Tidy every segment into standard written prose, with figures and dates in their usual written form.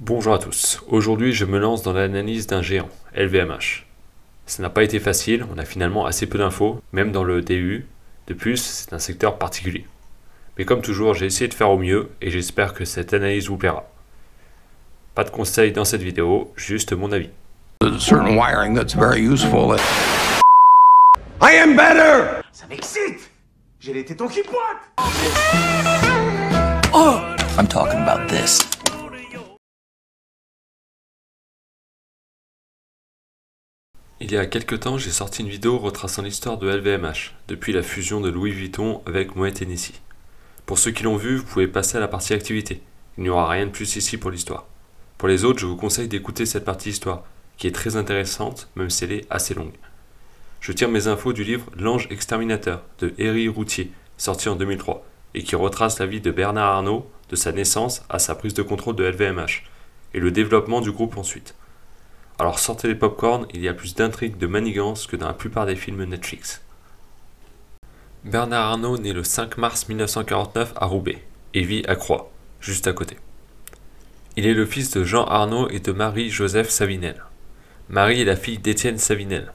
Bonjour à tous, aujourd'hui je me lance dans l'analyse d'un géant, LVMH. Ça n'a pas été facile, on a finalement assez peu d'infos, même dans le DU. De plus, c'est un secteur particulier. Mais comme toujours, j'ai essayé de faire au mieux et j'espère que cette analyse vous plaira. Pas de conseils dans cette vidéo, juste mon avis. Certain wiring that's very useful. I am better! Ça m'excite! J'ai les tétons qui pointent! Oh! I'm talking about this. Il y a quelques temps, j'ai sorti une vidéo retraçant l'histoire de LVMH, depuis la fusion de Louis Vuitton avec Moet Hennessy. Pour ceux qui l'ont vu, vous pouvez passer à la partie activité. Il n'y aura rien de plus ici pour l'histoire. Pour les autres, je vous conseille d'écouter cette partie histoire, qui est très intéressante, même si elle est assez longue. Je tire mes infos du livre L'Ange Exterminateur de Héry Routier, sorti en 2003, et qui retrace la vie de Bernard Arnault, de sa naissance à sa prise de contrôle de LVMH, et le développement du groupe ensuite. Alors sortez les pop-corn, il y a plus d'intrigues de manigances que dans la plupart des films Netflix. Bernard Arnault naît le 5 mars 1949 à Roubaix, et vit à Croix, juste à côté. Il est le fils de Jean Arnault et de Marie-Joseph Savinel. Marie est la fille d'Étienne Savinel,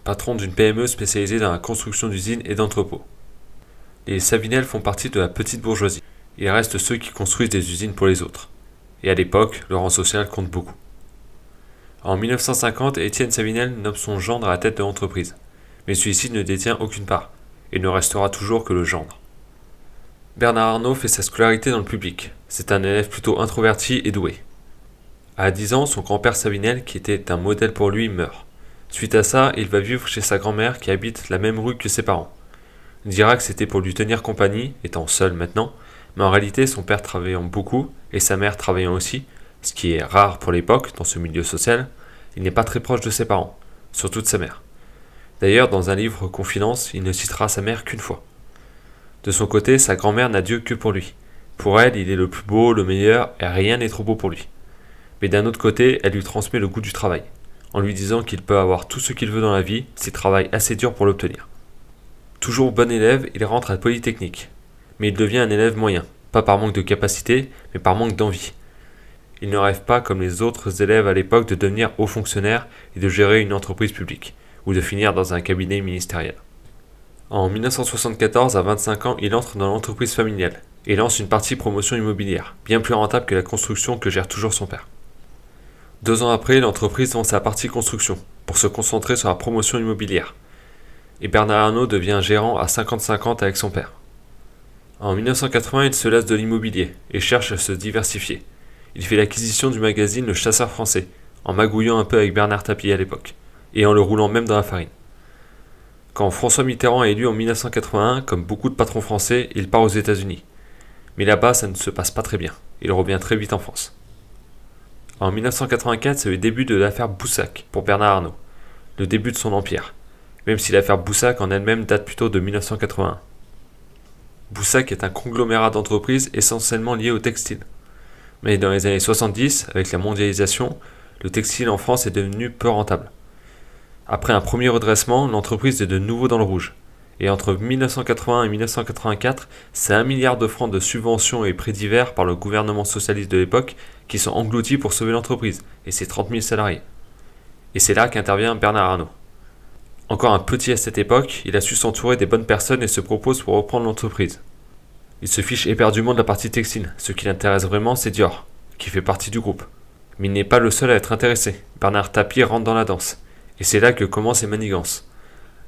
patron d'une PME spécialisée dans la construction d'usines et d'entrepôts. Les Savinel font partie de la petite bourgeoisie. Ils restent ceux qui construisent des usines pour les autres. Et à l'époque, le rang social compte beaucoup. En 1950, Étienne Savinel nomme son gendre à la tête de l'entreprise. Mais celui-ci ne détient aucune part, et ne restera toujours que le gendre. Bernard Arnault fait sa scolarité dans le public. C'est un élève plutôt introverti et doué. À 10 ans, son grand-père Savinel, qui était un modèle pour lui, meurt. Suite à ça, il va vivre chez sa grand-mère qui habite la même rue que ses parents. Il dira que c'était pour lui tenir compagnie, étant seul maintenant, mais en réalité son père travaillant beaucoup et sa mère travaillant aussi, ce qui est rare pour l'époque dans ce milieu social, il n'est pas très proche de ses parents, surtout de sa mère. D'ailleurs, dans un livre Confidence, il ne citera sa mère qu'une fois. De son côté, sa grand-mère n'a Dieu que pour lui. Pour elle, il est le plus beau, le meilleur, et rien n'est trop beau pour lui. Mais d'un autre côté, elle lui transmet le goût du travail, en lui disant qu'il peut avoir tout ce qu'il veut dans la vie s'il travaille assez dur pour l'obtenir. Toujours bon élève, il rentre à Polytechnique, mais il devient un élève moyen, pas par manque de capacité, mais par manque d'envie. Il ne rêve pas, comme les autres élèves à l'époque, de devenir haut fonctionnaire et de gérer une entreprise publique, ou de finir dans un cabinet ministériel. En 1974, à 25 ans, il entre dans l'entreprise familiale, et lance une partie promotion immobilière, bien plus rentable que la construction que gère toujours son père. 2 ans après, l'entreprise vend sa partie construction, pour se concentrer sur la promotion immobilière. Et Bernard Arnault devient gérant à 50-50 avec son père. En 1980, il se lasse de l'immobilier, et cherche à se diversifier. Il fait l'acquisition du magazine Le Chasseur Français, en magouillant un peu avec Bernard Tapie à l'époque, et en le roulant même dans la farine. Quand François Mitterrand est élu en 1981, comme beaucoup de patrons français, il part aux États-Unis. Mais là-bas, ça ne se passe pas très bien. Il revient très vite en France. En 1984, c'est le début de l'affaire Boussac pour Bernard Arnault, le début de son empire, même si l'affaire Boussac en elle-même date plutôt de 1981. Boussac est un conglomérat d'entreprises essentiellement lié au textile. Mais dans les années 70, avec la mondialisation, le textile en France est devenu peu rentable. Après un premier redressement, l'entreprise est de nouveau dans le rouge. Et entre 1980 et 1984, c'est 1 milliard de francs de subventions et prêts divers par le gouvernement socialiste de l'époque qui sont engloutis pour sauver l'entreprise et ses 30 000 salariés. Et c'est là qu'intervient Bernard Arnault. Encore un petit à cette époque, il a su s'entourer des bonnes personnes et se propose pour reprendre l'entreprise. Il se fiche éperdument de la partie textile, ce qui l'intéresse vraiment c'est Dior, qui fait partie du groupe. Mais il n'est pas le seul à être intéressé, Bernard Tapie rentre dans la danse, et c'est là que commencent les manigances.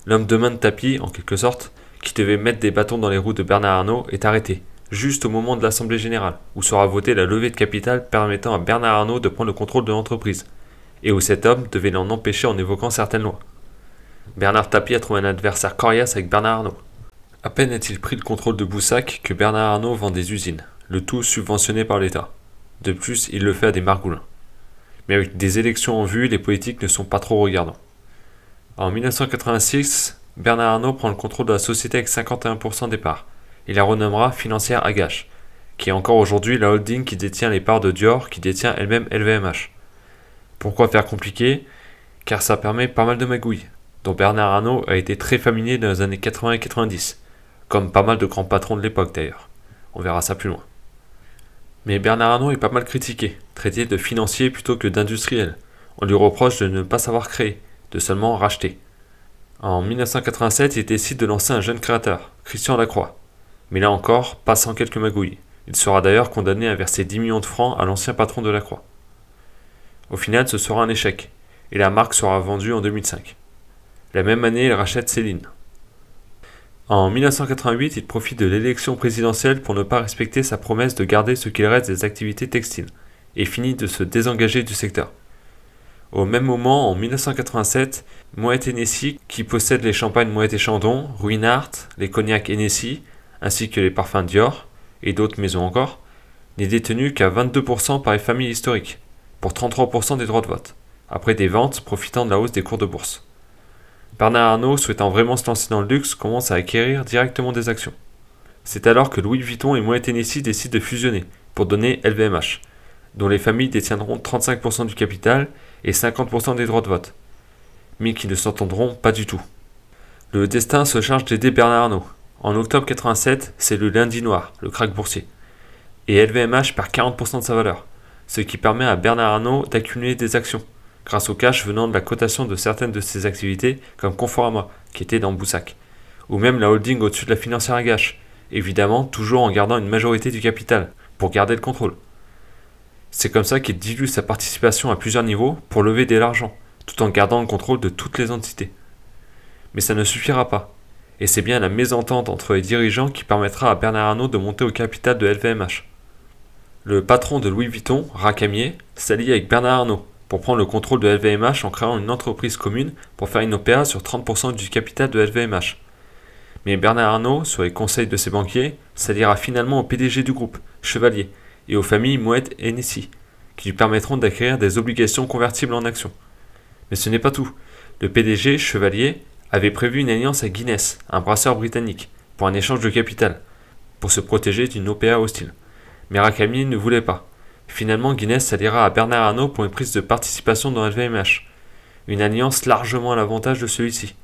L'homme de main de Tapie, en quelque sorte, qui devait mettre des bâtons dans les roues de Bernard Arnault, est arrêté, juste au moment de l'Assemblée Générale, où sera votée la levée de capital permettant à Bernard Arnault de prendre le contrôle de l'entreprise, et où cet homme devait l'en empêcher en évoquant certaines lois. Bernard Tapie a trouvé un adversaire coriace avec Bernard Arnault. À peine a-t-il pris le contrôle de Boussac que Bernard Arnault vend des usines, le tout subventionné par l'État. De plus, il le fait à des margoulins. Mais avec des élections en vue, les politiques ne sont pas trop regardants. En 1986, Bernard Arnault prend le contrôle de la société avec 51% des parts. Il la renommera Financière Agache, qui est encore aujourd'hui la holding qui détient les parts de Dior, qui détient elle-même LVMH. Pourquoi faire compliqué? Car ça permet pas mal de magouilles, dont Bernard Arnault a été très familier dans les années 80 et 90, comme pas mal de grands patrons de l'époque d'ailleurs. On verra ça plus loin. Mais Bernard Arnault est pas mal critiqué, traité de financier plutôt que d'industriel. On lui reproche de ne pas savoir créer, de seulement racheter. En 1987, il décide de lancer un jeune créateur, Christian Lacroix. Mais là encore, pas sans quelques magouilles. Il sera d'ailleurs condamné à verser 10 millions de francs à l'ancien patron de Lacroix. Au final, ce sera un échec, et la marque sera vendue en 2005. La même année, il rachète Céline. En 1988, il profite de l'élection présidentielle pour ne pas respecter sa promesse de garder ce qu'il reste des activités textiles, et finit de se désengager du secteur. Au même moment, en 1987, Moët Hennessy, qui possède les champagnes Moët et Chandon, Ruinart, les cognacs Hennessy, ainsi que les parfums Dior, et d'autres maisons encore, n'est détenu qu'à 22% par les familles historiques, pour 33% des droits de vote, après des ventes profitant de la hausse des cours de bourse. Bernard Arnault, souhaitant vraiment se lancer dans le luxe, commence à acquérir directement des actions. C'est alors que Louis Vuitton et Moët Hennessy décident de fusionner, pour donner LVMH, dont les familles détiendront 35% du capital et 50% des droits de vote, mais qui ne s'entendront pas du tout. Le destin se charge d'aider Bernard Arnault. En octobre 87, c'est le lundi noir, le krach boursier, et LVMH perd 40% de sa valeur, ce qui permet à Bernard Arnault d'accumuler des actions, grâce au cash venant de la cotation de certaines de ses activités, comme Conforama, qui était dans Boussac, ou même la holding au-dessus de la financière Agache, évidemment toujours en gardant une majorité du capital, pour garder le contrôle. C'est comme ça qu'il dilue sa participation à plusieurs niveaux pour lever de l'argent, tout en gardant le contrôle de toutes les entités. Mais ça ne suffira pas, et c'est bien la mésentente entre les dirigeants qui permettra à Bernard Arnault de monter au capital de LVMH. Le patron de Louis Vuitton, Racamier, s'allie avec Bernard Arnault pour prendre le contrôle de LVMH en créant une entreprise commune pour faire une OPA sur 30% du capital de LVMH. Mais Bernard Arnault, sur les conseils de ses banquiers, s'alliera finalement au PDG du groupe, Chevalier, et aux familles Moët et Hennessy, qui lui permettront d'acquérir des obligations convertibles en actions. Mais ce n'est pas tout. Le PDG, Chevalier, avait prévu une alliance avec Guinness, un brasseur britannique, pour un échange de capital, pour se protéger d'une OPA hostile. Mais Racamier ne voulait pas. Finalement, Guinness s'alliera à Bernard Arnault pour une prise de participation dans LVMH, une alliance largement à l'avantage de celui-ci.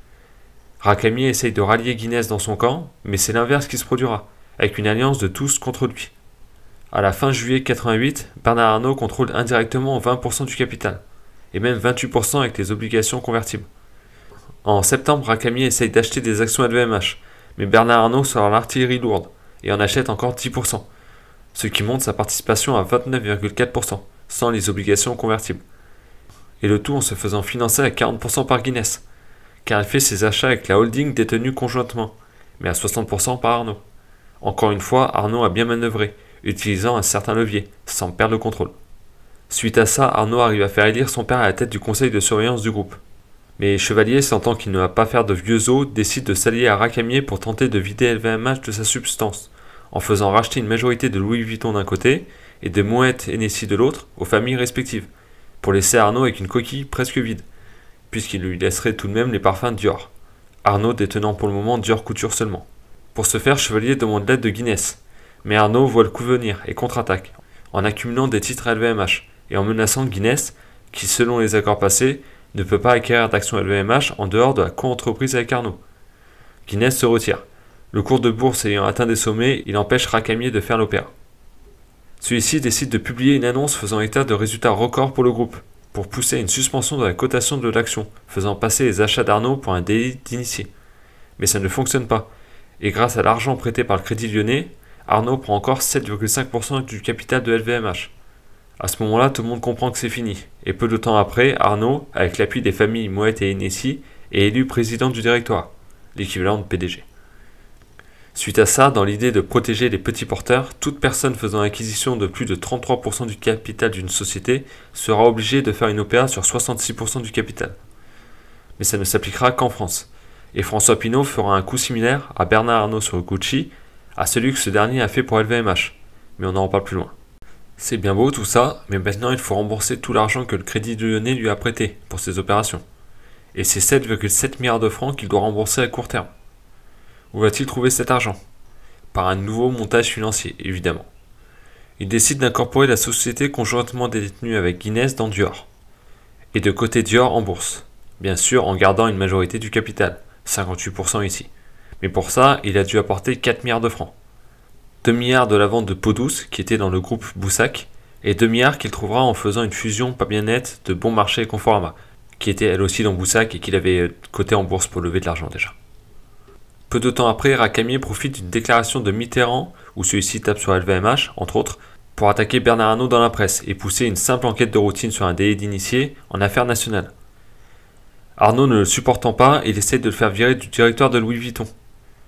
Racamier essaye de rallier Guinness dans son camp, mais c'est l'inverse qui se produira, avec une alliance de tous contre lui. À la fin juillet 88, Bernard Arnault contrôle indirectement 20% du capital, et même 28% avec les obligations convertibles. En septembre, Racamier essaye d'acheter des actions LVMH, mais Bernard Arnault sort l'artillerie lourde, et en achète encore 10%. Ce qui monte sa participation à 29,4%, sans les obligations convertibles. Et le tout en se faisant financer à 40% par Guinness, car elle fait ses achats avec la holding détenue conjointement, mais à 60% par Arnault. Encore une fois, Arnault a bien manœuvré, utilisant un certain levier, sans perdre le contrôle. Suite à ça, Arnault arrive à faire élire son père à la tête du conseil de surveillance du groupe. Mais Chevalier, sentant qu'il ne va pas faire de vieux os, décide de s'allier à Racamier pour tenter de vider LVMH de sa substance, en faisant racheter une majorité de Louis Vuitton d'un côté et de Moët Hennessy de l'autre aux familles respectives, pour laisser Arnault avec une coquille presque vide, puisqu'il lui laisserait tout de même les parfums Dior, Arnault détenant pour le moment Dior Couture seulement. Pour ce faire, Chevalier demande l'aide de Guinness, mais Arnault voit le coup venir et contre-attaque, en accumulant des titres LVMH et en menaçant Guinness, qui selon les accords passés, ne peut pas acquérir d'actions LVMH en dehors de la co-entreprise avec Arnault. Guinness se retire. Le cours de bourse ayant atteint des sommets, il empêche Racamier de faire l'opéra. Celui-ci décide de publier une annonce faisant état de résultats records pour le groupe, pour pousser à une suspension de la cotation de l'action, faisant passer les achats d'Arnault pour un délit d'initié. Mais ça ne fonctionne pas, et grâce à l'argent prêté par le Crédit Lyonnais, Arnault prend encore 7,5% du capital de LVMH. À ce moment-là, tout le monde comprend que c'est fini, et peu de temps après, Arnault, avec l'appui des familles Moët et Hennessy, est élu président du directoire, l'équivalent de PDG. Suite à ça, dans l'idée de protéger les petits porteurs, toute personne faisant acquisition de plus de 33% du capital d'une société sera obligée de faire une OPA sur 66% du capital. Mais ça ne s'appliquera qu'en France. Et François Pinault fera un coup similaire à Bernard Arnault sur Gucci, à celui que ce dernier a fait pour LVMH. Mais on en reparle plus loin. C'est bien beau tout ça, mais maintenant il faut rembourser tout l'argent que le Crédit Lyonnais lui a prêté pour ses opérations. Et c'est 7,7 milliards de francs qu'il doit rembourser à court terme. Où va-t-il trouver cet argent? Par un nouveau montage financier, évidemment. Il décide d'incorporer la société conjointement détenue avec Guinness dans Dior. Et de coter Dior en bourse. Bien sûr en gardant une majorité du capital, 58% ici. Mais pour ça, il a dû apporter 4 milliards de francs. 2 milliards de la vente de Peau Douce, qui était dans le groupe Boussac, et 2 milliards qu'il trouvera en faisant une fusion pas bien nette de Bon Marché et Conforama, qui était elle aussi dans Boussac et qu'il avait coté en bourse pour lever de l'argent déjà. Peu de temps après, Racamier profite d'une déclaration de Mitterrand, où celui-ci tape sur LVMH, entre autres, pour attaquer Bernard Arnault dans la presse et pousser une simple enquête de routine sur un délit d'initié en affaires nationales. Arnault ne le supportant pas, il essaie de le faire virer du directoire de Louis Vuitton,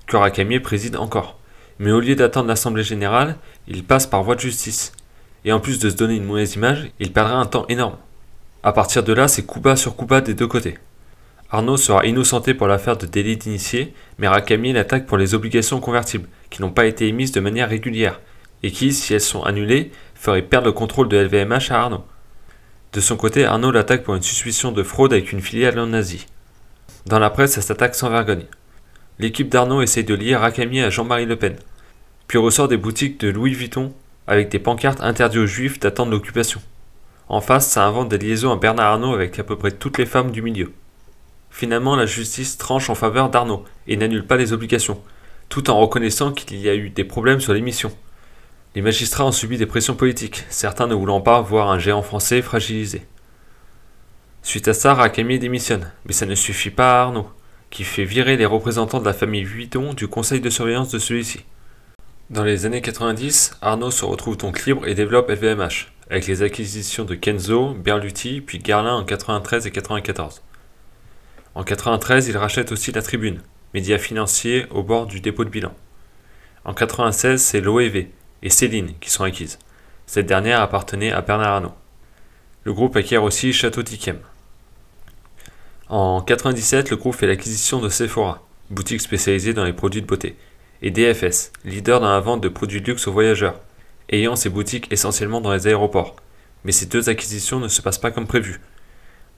que Racamier préside encore. Mais au lieu d'attendre l'Assemblée Générale, il passe par voie de justice. Et en plus de se donner une mauvaise image, il perdra un temps énorme. A partir de là, c'est coup bas sur coup bas des deux côtés. Arnault sera innocenté pour l'affaire de délit d'initié, mais Racamier l'attaque pour les obligations convertibles, qui n'ont pas été émises de manière régulière, et qui, si elles sont annulées, feraient perdre le contrôle de LVMH à Arnault. De son côté, Arnault l'attaque pour une suspicion de fraude avec une filiale en Asie. Dans la presse, ça s'attaque sans vergogne. L'équipe d'Arnault essaye de lier Racamier à Jean-Marie Le Pen, puis ressort des boutiques de Louis Vuitton avec des pancartes interdites aux juifs datant de l'occupation. En face, ça invente des liaisons à Bernard Arnault avec à peu près toutes les femmes du milieu. Finalement, la justice tranche en faveur d'Arnault et n'annule pas les obligations, tout en reconnaissant qu'il y a eu des problèmes sur l'émission. Les magistrats ont subi des pressions politiques, certains ne voulant pas voir un géant français fragilisé. Suite à ça, Racamier démissionne, mais ça ne suffit pas à Arnault, qui fait virer les représentants de la famille Vuitton du conseil de surveillance de celui-ci. Dans les années 90, Arnault se retrouve donc libre et développe LVMH, avec les acquisitions de Kenzo, Berluti, puis Guerlain en 93 et 94. En 93, il rachète aussi La Tribune, média financier au bord du dépôt de bilan. En 96, c'est l'OEV et Céline qui sont acquises. Cette dernière appartenait à Bernard Arnault. Le groupe acquiert aussi Château d'Yquem. En 97, le groupe fait l'acquisition de Sephora, boutique spécialisée dans les produits de beauté, et DFS, leader dans la vente de produits de luxe aux voyageurs, ayant ses boutiques essentiellement dans les aéroports. Mais ces deux acquisitions ne se passent pas comme prévu.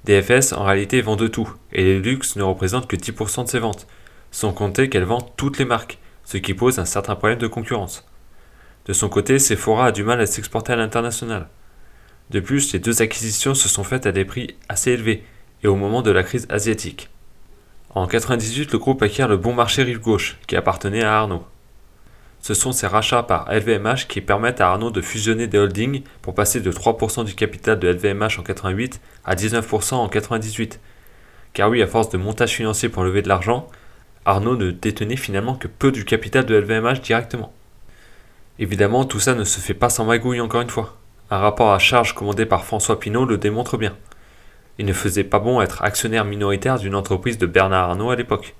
DFS en réalité vend de tout, et les luxes ne représentent que 10% de ses ventes, sans compter qu'elle vend toutes les marques, ce qui pose un certain problème de concurrence. De son côté, Sephora a du mal à s'exporter à l'international. De plus, les deux acquisitions se sont faites à des prix assez élevés, et au moment de la crise asiatique. En 98, le groupe acquiert le Bon Marché Rive Gauche, qui appartenait à Arnault. Ce sont ces rachats par LVMH qui permettent à Arnault de fusionner des holdings pour passer de 3% du capital de LVMH en 88 à 19% en 98. Car oui, à force de montage financier pour lever de l'argent, Arnault ne détenait finalement que peu du capital de LVMH directement. Évidemment, tout ça ne se fait pas sans magouille encore une fois. Un rapport à charge commandé par François Pinault le démontre bien. Il ne faisait pas bon être actionnaire minoritaire d'une entreprise de Bernard Arnault à l'époque.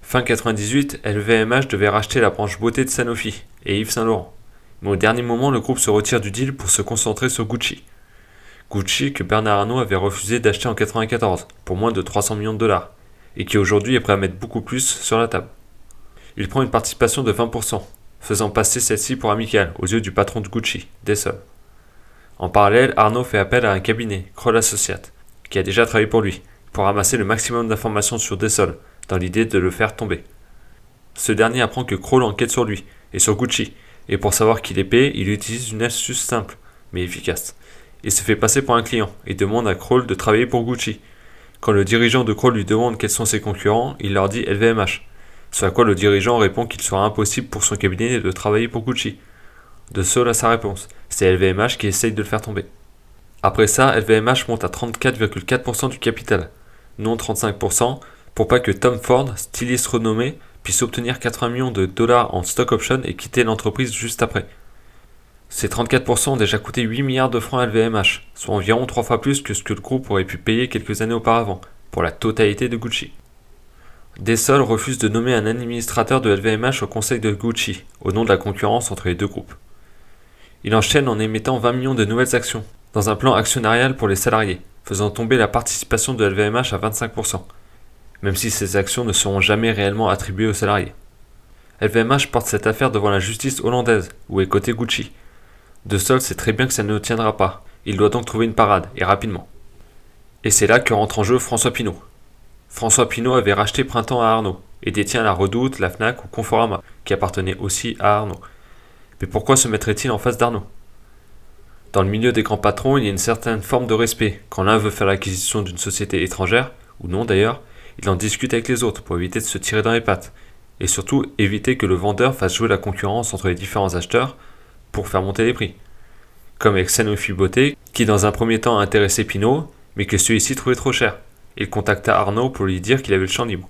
Fin 98, LVMH devait racheter la branche beauté de Sanofi et Yves Saint Laurent. Mais au dernier moment, le groupe se retire du deal pour se concentrer sur Gucci. Gucci que Bernard Arnault avait refusé d'acheter en 94 pour moins de 300 millions de dollars et qui aujourd'hui est prêt à mettre beaucoup plus sur la table. Il prend une participation de 20%, faisant passer celle-ci pour amicale aux yeux du patron de Gucci, Dessol. En parallèle, Arnault fait appel à un cabinet, Kroll Associates, qui a déjà travaillé pour lui, pour ramasser le maximum d'informations sur Dessol, dans l'idée de le faire tomber. Ce dernier apprend que Kroll enquête sur lui, et sur Gucci, et pour savoir qui les paie, il utilise une astuce simple, mais efficace. Il se fait passer pour un client, et demande à Kroll de travailler pour Gucci. Quand le dirigeant de Kroll lui demande quels sont ses concurrents, il leur dit LVMH, ce à quoi le dirigeant répond qu'il sera impossible pour son cabinet de travailler pour Gucci. Dessol a sa réponse, c'est LVMH qui essaye de le faire tomber. Après ça, LVMH monte à 34,4% du capital, non 35%, pour pas que Tom Ford, styliste renommé, puisse obtenir 80 millions de dollars en stock option et quitter l'entreprise juste après. Ces 34% ont déjà coûté 8 milliards de francs à LVMH, soit environ 3 fois plus que ce que le groupe aurait pu payer quelques années auparavant, pour la totalité de Gucci. Dessol refuse de nommer un administrateur de LVMH au conseil de Gucci, au nom de la concurrence entre les deux groupes. Il enchaîne en émettant 20 millions de nouvelles actions, dans un plan actionnarial pour les salariés, faisant tomber la participation de LVMH à 25%, même si ces actions ne seront jamais réellement attribuées aux salariés. LVMH porte cette affaire devant la justice hollandaise, où est coté Gucci. Dessol sait très bien que ça ne tiendra pas, il doit donc trouver une parade, et rapidement. Et c'est là que rentre en jeu François Pinault. François Pinault avait racheté Printemps à Arnault, et détient la Redoute, la Fnac ou Conforama, qui appartenait aussi à Arnault. Mais pourquoi se mettrait-il en face d'Arnault ? Dans le milieu des grands patrons, il y a une certaine forme de respect. Quand l'un veut faire l'acquisition d'une société étrangère, ou non d'ailleurs, il en discute avec les autres pour éviter de se tirer dans les pattes. et surtout éviter que le vendeur fasse jouer la concurrence entre les différents acheteurs pour faire monter les prix. Comme avec Sanofi Beauté, qui dans un premier temps a intéressé Pinault, mais que celui-ci trouvait trop cher. Il contacta Arnaud pour lui dire qu'il avait le champ libre.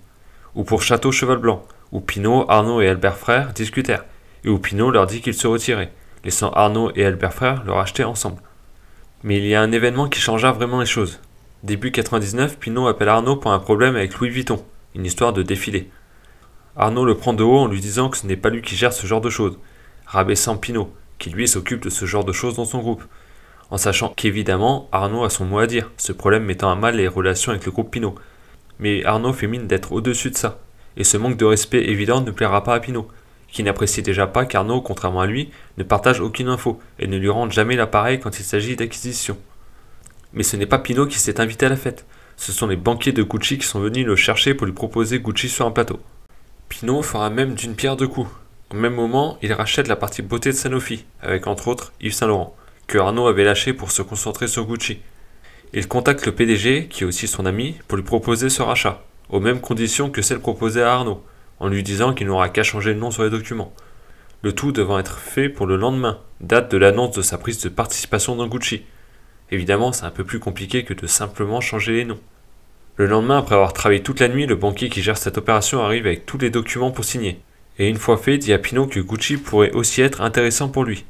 Ou pour Château Cheval Blanc, où Pinault, Arnaud et Albert Frère discutèrent, et où Pinault leur dit qu'il se retirait, laissant Arnaud et Albert Frère le racheter ensemble. Mais il y a un événement qui changea vraiment les choses. Début 99, Pinault appelle Arnaud pour un problème avec Louis Vuitton, une histoire de défilé. Arnaud le prend de haut en lui disant que ce n'est pas lui qui gère ce genre de choses, rabaissant Pinault, qui lui s'occupe de ce genre de choses dans son groupe, en sachant qu'évidemment Arnaud a son mot à dire, ce problème mettant à mal les relations avec le groupe Pinault. Mais Arnaud fait mine d'être au-dessus de ça, et ce manque de respect évident ne plaira pas à Pinault, qui n'apprécie déjà pas qu'Arnaud, contrairement à lui, ne partage aucune info et ne lui rende jamais l'appareil quand il s'agit d'acquisition. Mais ce n'est pas Pinault qui s'est invité à la fête, ce sont les banquiers de Gucci qui sont venus le chercher pour lui proposer Gucci sur un plateau. Pinault fera même d'une pierre deux coups. Au même moment, il rachète la partie beauté de Sanofi, avec entre autres Yves Saint Laurent, que Arnaud avait lâché pour se concentrer sur Gucci. Il contacte le PDG, qui est aussi son ami, pour lui proposer ce rachat, aux mêmes conditions que celles proposées à Arnaud, en lui disant qu'il n'aura qu'à changer le nom sur les documents. Le tout devant être fait pour le lendemain, date de l'annonce de sa prise de participation dans Gucci. Évidemment, c'est un peu plus compliqué que de simplement changer les noms. Le lendemain, après avoir travaillé toute la nuit, le banquier qui gère cette opération arrive avec tous les documents pour signer. Et une fois fait, dit à Pinault que Gucci pourrait aussi être intéressant pour lui.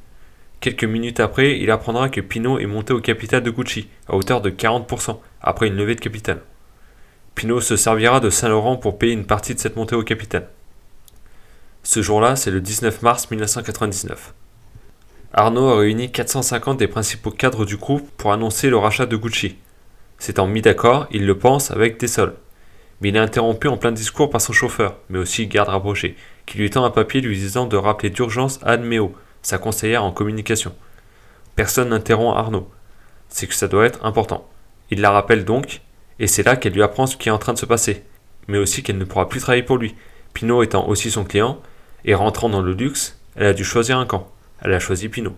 Quelques minutes après, il apprendra que Pinault est monté au capital de Gucci, à hauteur de 40%, après une levée de capital. Pinault se servira de Saint Laurent pour payer une partie de cette montée au capital. Ce jour-là, c'est le 19 mars 1999. Arnaud a réuni 450 des principaux cadres du groupe pour annoncer le rachat de Gucci. S'étant mis d'accord, il le pense avec Tessol. Mais il est interrompu en plein discours par son chauffeur, mais aussi garde rapproché, qui lui tend un papier lui disant de rappeler d'urgence Anne Méo, sa conseillère en communication. Personne n'interrompt Arnaud. C'est que ça doit être important. Il la rappelle donc, et c'est là qu'elle lui apprend ce qui est en train de se passer, mais aussi qu'elle ne pourra plus travailler pour lui, Pinault étant aussi son client, et rentrant dans le luxe, elle a dû choisir un camp. Elle a choisi Pinault.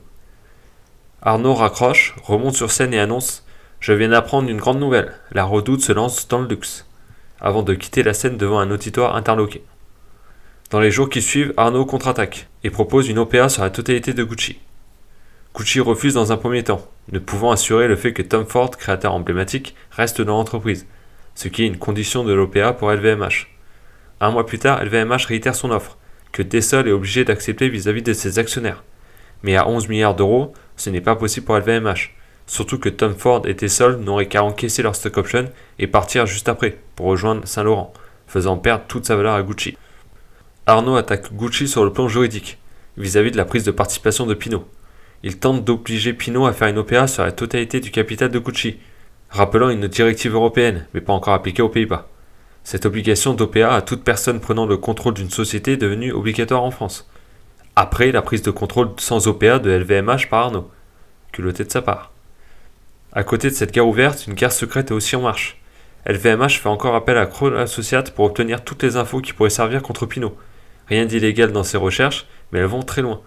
Arnaud raccroche, remonte sur scène et annonce « Je viens d'apprendre une grande nouvelle, la Redoute se lance dans le luxe », avant de quitter la scène devant un auditoire interloqué. Dans les jours qui suivent, Arnaud contre-attaque et propose une OPA sur la totalité de Gucci. Gucci refuse dans un premier temps, ne pouvant assurer le fait que Tom Ford, créateur emblématique, reste dans l'entreprise, ce qui est une condition de l'OPA pour LVMH. Un mois plus tard, LVMH réitère son offre, que Tessol est obligé d'accepter vis-à-vis de ses actionnaires. Mais à 11 milliards d'euros, ce n'est pas possible pour LVMH, surtout que Tom Ford et Tessol n'auraient qu'à encaisser leur stock option et partir juste après, pour rejoindre Saint Laurent, faisant perdre toute sa valeur à Gucci. Arnaud attaque Gucci sur le plan juridique, vis-à-vis de la prise de participation de Pinault. Il tente d'obliger Pinault à faire une OPA sur la totalité du capital de Gucci, rappelant une directive européenne, mais pas encore appliquée aux Pays-Bas. Cette obligation d'OPA à toute personne prenant le contrôle d'une société est devenue obligatoire en France, après la prise de contrôle sans OPA de LVMH par Arnaud, culotté de sa part. À côté de cette guerre ouverte, une guerre secrète est aussi en marche. LVMH fait encore appel à Kroll Associates pour obtenir toutes les infos qui pourraient servir contre Pinault. Rien d'illégal dans ses recherches, mais elles vont très loin.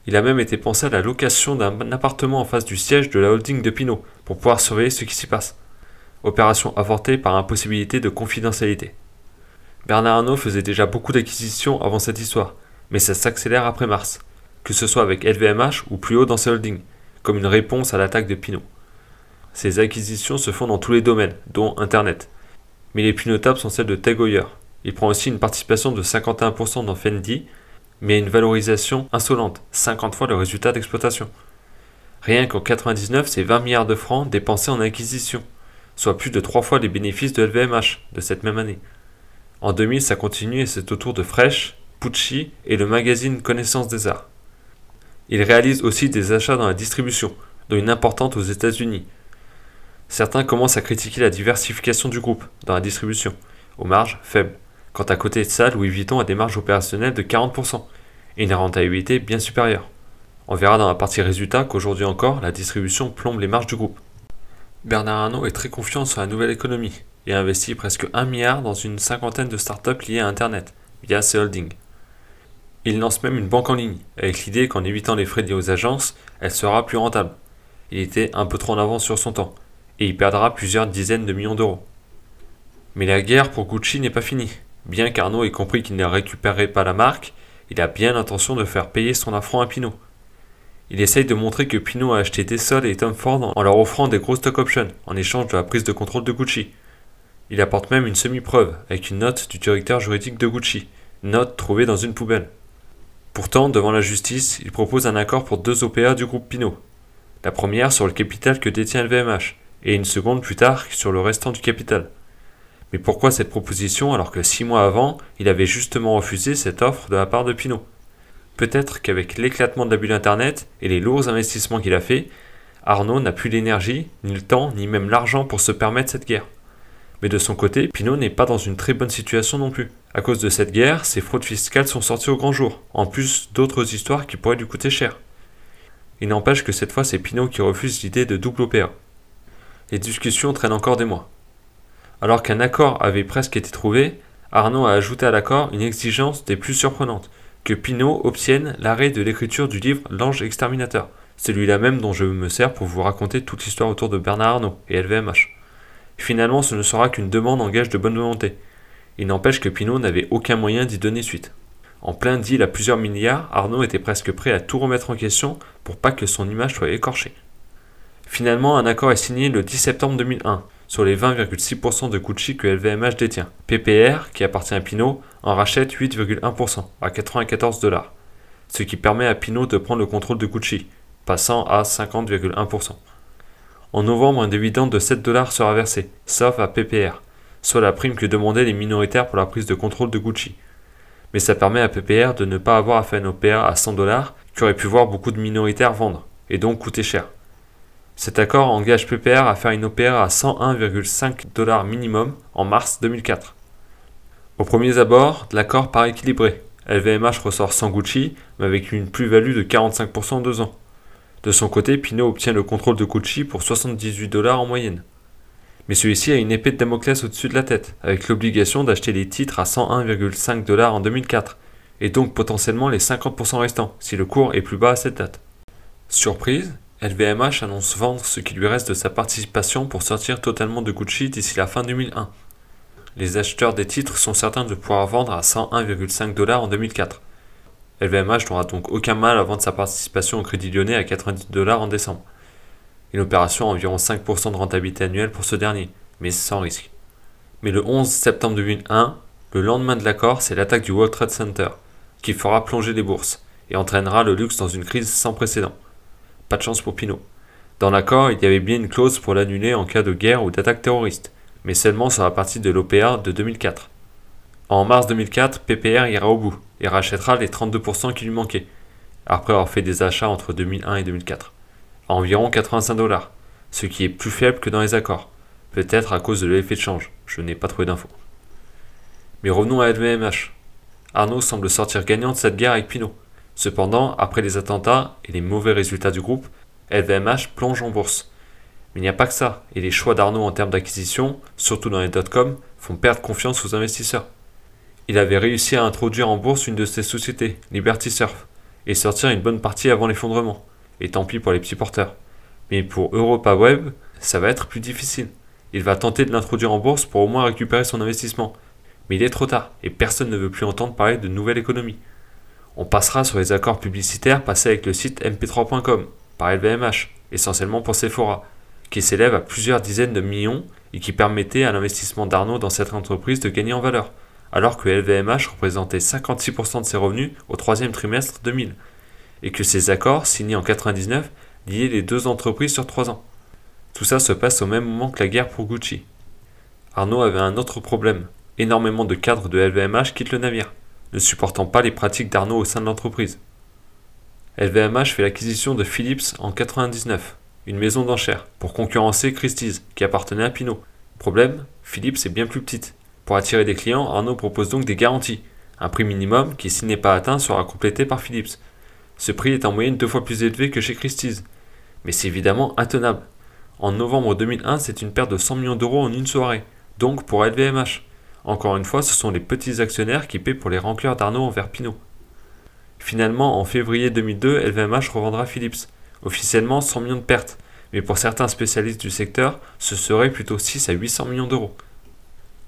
Il a même été pensé à la location d'un appartement en face du siège de la holding de Pinault, pour pouvoir surveiller ce qui s'y passe. Opération avortée par impossibilité de confidentialité. Bernard Arnault faisait déjà beaucoup d'acquisitions avant cette histoire, mais ça s'accélère après mars, que ce soit avec LVMH ou plus haut dans ses holdings, comme une réponse à l'attaque de Pinault. Ces acquisitions se font dans tous les domaines, dont Internet. Mais les plus notables sont celles de Tag Heuer. Il prend aussi une participation de 51% dans Fendi, mais à une valorisation insolente, 50 fois le résultat d'exploitation. Rien qu'en 99, c'est 20 milliards de francs dépensés en acquisition, soit plus de 3 fois les bénéfices de LVMH de cette même année. En 2000, ça continue et c'est au tour de Fresh, Pucci et le magazine Connaissance des Arts. Il réalise aussi des achats dans la distribution, dont une importante aux États-Unis. Certains commencent à critiquer la diversification du groupe dans la distribution, aux marges faibles. Quand à côté de ça, Louis Vuitton a des marges opérationnelles de 40% et une rentabilité bien supérieure. On verra dans la partie résultat qu'aujourd'hui encore, la distribution plombe les marges du groupe. Bernard Arnault est très confiant sur la nouvelle économie et investit presque 1 milliard dans une cinquantaine de startups liées à Internet, via ses holdings. Il lance même une banque en ligne, avec l'idée qu'en évitant les frais liés aux agences, elle sera plus rentable. Il était un peu trop en avance sur son temps, et il perdra plusieurs dizaines de millions d'euros. Mais la guerre pour Gucci n'est pas finie. Bien qu'Arnaud ait compris qu'il ne récupérerait pas la marque, il a bien l'intention de faire payer son affront à Pinot. Il essaye de montrer que Pinot a acheté Tessol et Tom Ford en leur offrant des gros stock options en échange de la prise de contrôle de Gucci. Il apporte même une semi-preuve avec une note du directeur juridique de Gucci, note trouvée dans une poubelle. Pourtant, devant la justice, il propose un accord pour 2 OPA du groupe Pinot. La première sur le capital que détient LVMH et une seconde plus tard sur le restant du capital. Mais pourquoi cette proposition alors que 6 mois avant, il avait justement refusé cette offre de la part de Pinot? Peut-être qu'avec l'éclatement de la bulle internet et les lourds investissements qu'il a fait, Arnaud n'a plus l'énergie, ni le temps, ni même l'argent pour se permettre cette guerre. Mais de son côté, Pinot n'est pas dans une très bonne situation non plus. À cause de cette guerre, ses fraudes fiscales sont sorties au grand jour, en plus d'autres histoires qui pourraient lui coûter cher. Il n'empêche que cette fois c'est Pinot qui refuse l'idée de double OPA. Les discussions traînent encore des mois. Alors qu'un accord avait presque été trouvé, Arnaud a ajouté à l'accord une exigence des plus surprenantes, que Pinot obtienne l'arrêt de l'écriture du livre L'Ange Exterminateur, celui-là même dont je me sers pour vous raconter toute l'histoire autour de Bernard Arnault et LVMH. Finalement, ce ne sera qu'une demande en gage de bonne volonté. Il n'empêche que Pinot n'avait aucun moyen d'y donner suite. En plein deal à plusieurs milliards, Arnaud était presque prêt à tout remettre en question pour pas que son image soit écorchée. Finalement, un accord est signé le 10 septembre 2001 sur les 20,6% de Gucci que LVMH détient. PPR, qui appartient à Pinot, en rachète 8,1% à 94 $, ce qui permet à Pinot de prendre le contrôle de Gucci, passant à 50,1%. En novembre, un dividende de 7 $ sera versé, sauf à PPR, soit la prime que demandaient les minoritaires pour la prise de contrôle de Gucci. Mais ça permet à PPR de ne pas avoir à faire une OPA à 100 $ qu'auraient pu voir beaucoup de minoritaires vendre, et donc coûter cher. Cet accord engage PPR à faire une OPA à 101,5 $ minimum en mars 2004. Au premier abord, l'accord paraît équilibré. LVMH ressort sans Gucci, mais avec une plus-value de 45% en 2 ans. De son côté, Pinot obtient le contrôle de Gucci pour 78 $ en moyenne. Mais celui-ci a une épée de Damoclès au-dessus de la tête, avec l'obligation d'acheter les titres à 101,5 $ en 2004, et donc potentiellement les 50% restants, si le cours est plus bas à cette date. Surprise, LVMH annonce vendre ce qui lui reste de sa participation pour sortir totalement de Gucci d'ici la fin 2001. Les acheteurs des titres sont certains de pouvoir vendre à 101,5 $ en 2004. LVMH n'aura donc aucun mal à vendre sa participation au Crédit Lyonnais à 90 $ en décembre. Une opération à environ 5% de rentabilité annuelle pour ce dernier, mais sans risque. Mais le 11 septembre 2001, le lendemain de l'accord, c'est l'attaque du World Trade Center, qui fera plonger les bourses et entraînera le luxe dans une crise sans précédent. Pas de chance pour Pinot. Dans l'accord, il y avait bien une clause pour l'annuler en cas de guerre ou d'attaque terroriste, mais seulement sur la partie de l'OPA de 2004. En mars 2004, PPR ira au bout et rachètera les 32% qui lui manquaient, après avoir fait des achats entre 2001 et 2004, à environ 85 $, ce qui est plus faible que dans les accords, peut-être à cause de l'effet de change, je n'ai pas trouvé d'infos. Mais revenons à LVMH. Arnaud semble sortir gagnant de cette guerre avec Pinot. Cependant, après les attentats et les mauvais résultats du groupe, LVMH plonge en bourse. Mais il n'y a pas que ça, et les choix d'Arnaud en termes d'acquisition, surtout dans les .com, font perdre confiance aux investisseurs. Il avait réussi à introduire en bourse une de ses sociétés, Liberty Surf, et sortir une bonne partie avant l'effondrement. Et tant pis pour les petits porteurs. Mais pour Europa Web, ça va être plus difficile. Il va tenter de l'introduire en bourse pour au moins récupérer son investissement. Mais il est trop tard, et personne ne veut plus entendre parler de nouvelle économie. On passera sur les accords publicitaires passés avec le site mp3.com, par LVMH, essentiellement pour Sephora, qui s'élève à plusieurs dizaines de millions et qui permettait à l'investissement d'Arnaud dans cette entreprise de gagner en valeur, alors que LVMH représentait 56% de ses revenus au troisième trimestre 2000, et que ces accords, signés en 1999, liaient les deux entreprises sur 3 ans. Tout ça se passe au même moment que la guerre pour Gucci. Arnaud avait un autre problème, énormément de cadres de LVMH quittent le navire, ne supportant pas les pratiques d'Arnaud au sein de l'entreprise. LVMH fait l'acquisition de Philips en 1999, une maison d'enchères, pour concurrencer Christie's, qui appartenait à Pinot. Problème, Philips est bien plus petite. Pour attirer des clients, Arnaud propose donc des garanties. Un prix minimum qui, s'il n'est pas atteint, sera complété par Philips. Ce prix est en moyenne 2 fois plus élevé que chez Christie's. Mais c'est évidemment intenable. En novembre 2001, c'est une perte de 100 millions d'euros en une soirée, donc pour LVMH. Encore une fois, ce sont les petits actionnaires qui paient pour les rancœurs d'Arnaud envers Pinot. Finalement, en février 2002, LVMH revendra Philips. Officiellement 100 millions de pertes, mais pour certains spécialistes du secteur, ce serait plutôt 6 à 800 millions d'euros.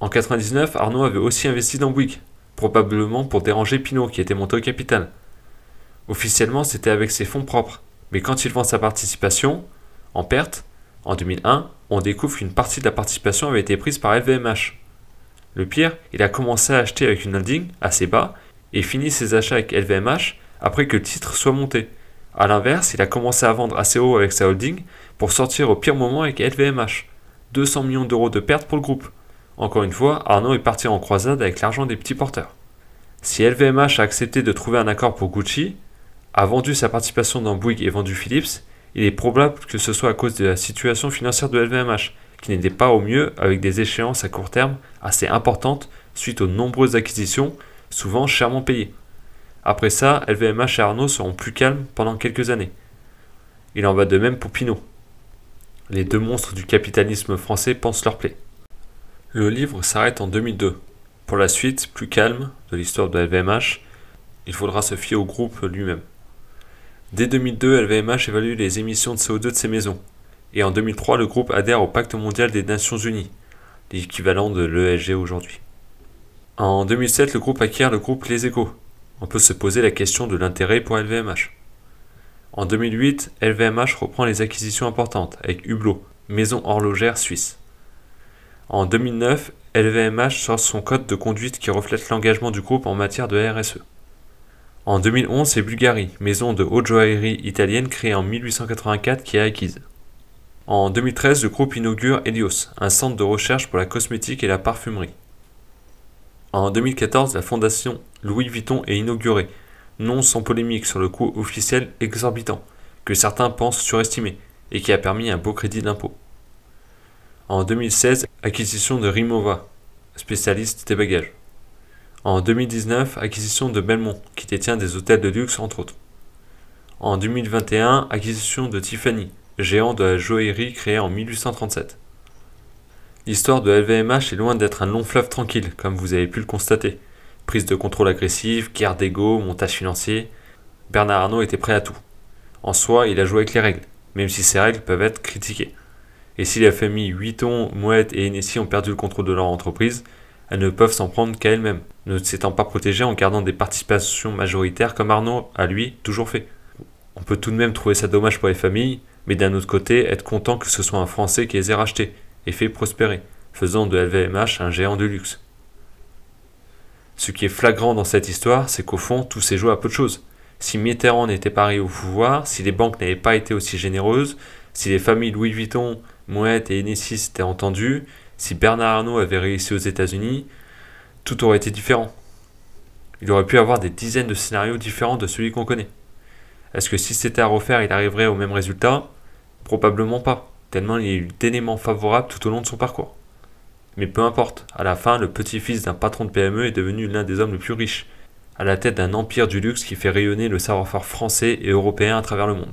En 99, Arnault avait aussi investi dans Bouygues, probablement pour déranger Pinault qui était monté au capital. Officiellement, c'était avec ses fonds propres, mais quand il vend sa participation, en perte, en 2001, on découvre qu'une partie de la participation avait été prise par LVMH. Le pire, il a commencé à acheter avec une holding assez bas et finit ses achats avec LVMH après que le titre soit monté. A l'inverse, il a commencé à vendre assez haut avec sa holding pour sortir au pire moment avec LVMH. 200 millions d'euros de pertes pour le groupe. Encore une fois, Arnault est parti en croisade avec l'argent des petits porteurs. Si LVMH a accepté de trouver un accord pour Gucci, a vendu sa participation dans Bouygues et vendu Philips, il est probable que ce soit à cause de la situation financière de LVMH, qui n'était pas au mieux avec des échéances à court terme assez importantes suite aux nombreuses acquisitions, souvent chèrement payées. Après ça, LVMH et Arnault seront plus calmes pendant quelques années. Il en va de même pour Pinault. Les deux monstres du capitalisme français pensent leur plaie. Le livre s'arrête en 2002. Pour la suite, plus calme, de l'histoire de LVMH, il faudra se fier au groupe lui-même. Dès 2002, LVMH évalue les émissions de CO2 de ses maisons. Et en 2003, le groupe adhère au Pacte mondial des Nations Unies, l'équivalent de l'ESG aujourd'hui. En 2007, le groupe acquiert le groupe Les Échos. On peut se poser la question de l'intérêt pour LVMH. En 2008, LVMH reprend les acquisitions importantes avec Hublot, maison horlogère suisse. En 2009, LVMH sort son code de conduite qui reflète l'engagement du groupe en matière de RSE. En 2011, c'est Bulgari, maison de haute joaillerie italienne créée en 1884 qui est acquise. En 2013, le groupe inaugure Helios, un centre de recherche pour la cosmétique et la parfumerie. En 2014, la fondation Louis Vuitton est inaugurée, non sans polémique sur le coût officiel exorbitant, que certains pensent surestimé, et qui a permis un beau crédit d'impôt. En 2016, acquisition de Rimowa, spécialiste des bagages. En 2019, acquisition de Belmont, qui détient des hôtels de luxe entre autres. En 2021, acquisition de Tiffany, géant de la joaillerie créé en 1837. L'histoire de LVMH est loin d'être un long fleuve tranquille, comme vous avez pu le constater. Prise de contrôle agressive, guerre d'ego, montage financier. Bernard Arnault était prêt à tout. En soi, il a joué avec les règles, même si ces règles peuvent être critiquées. Et si la famille Vuitton, Moët et Hennessy ont perdu le contrôle de leur entreprise, elles ne peuvent s'en prendre qu'à elles-mêmes, ne s'étant pas protégées en gardant des participations majoritaires comme Arnault a lui toujours fait. On peut tout de même trouver ça dommage pour les familles, mais d'un autre côté être content que ce soit un Français qui les ait rachetés et fait prospérer, faisant de LVMH un géant de luxe. Ce qui est flagrant dans cette histoire, c'est qu'au fond, tout s'est joué à peu de choses. Si Mitterrand n'était pas arrivé au pouvoir, si les banques n'avaient pas été aussi généreuses, si les familles Louis Vuitton, Moët et Hennessy s'étaient entendues, si Bernard Arnault avait réussi aux États-Unis, tout aurait été différent. Il aurait pu avoir des dizaines de scénarios différents de celui qu'on connaît. Est-ce que si c'était à refaire, il arriverait au même résultat ? Probablement pas, tellement il y a eu d'éléments favorables tout au long de son parcours. Mais peu importe, à la fin, le petit-fils d'un patron de PME est devenu l'un des hommes les plus riches, à la tête d'un empire du luxe qui fait rayonner le savoir-faire français et européen à travers le monde.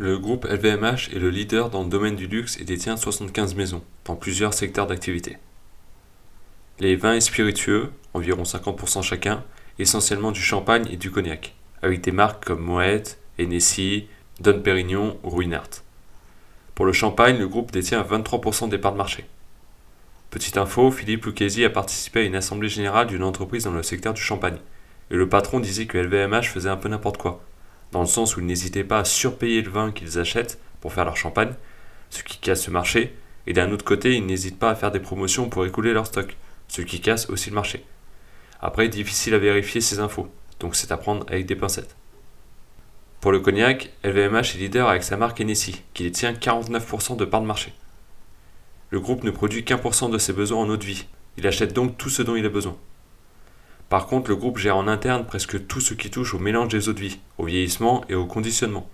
Le groupe LVMH est le leader dans le domaine du luxe et détient 75 maisons, dans plusieurs secteurs d'activité. Les vins et spiritueux, environ 50% chacun, essentiellement du champagne et du cognac, avec des marques comme Moët, Hennessy, Dom Pérignon ou Ruinart. Pour le champagne, le groupe détient 23% des parts de marché. Petite info, Philippe Lucchesi a participé à une assemblée générale d'une entreprise dans le secteur du champagne, et le patron disait que LVMH faisait un peu n'importe quoi, dans le sens où ils n'hésitaient pas à surpayer le vin qu'ils achètent pour faire leur champagne, ce qui casse le marché, et d'un autre côté, ils n'hésitent pas à faire des promotions pour écouler leur stock, ce qui casse aussi le marché. Après, difficile à vérifier ces infos, donc c'est à prendre avec des pincettes. Pour le cognac, LVMH est leader avec sa marque Hennessy, qui détient 49% de parts de marché. Le groupe ne produit qu'1% de ses besoins en eau de vie, il achète donc tout ce dont il a besoin. Par contre, le groupe gère en interne presque tout ce qui touche au mélange des eaux de vie, au vieillissement et au conditionnement.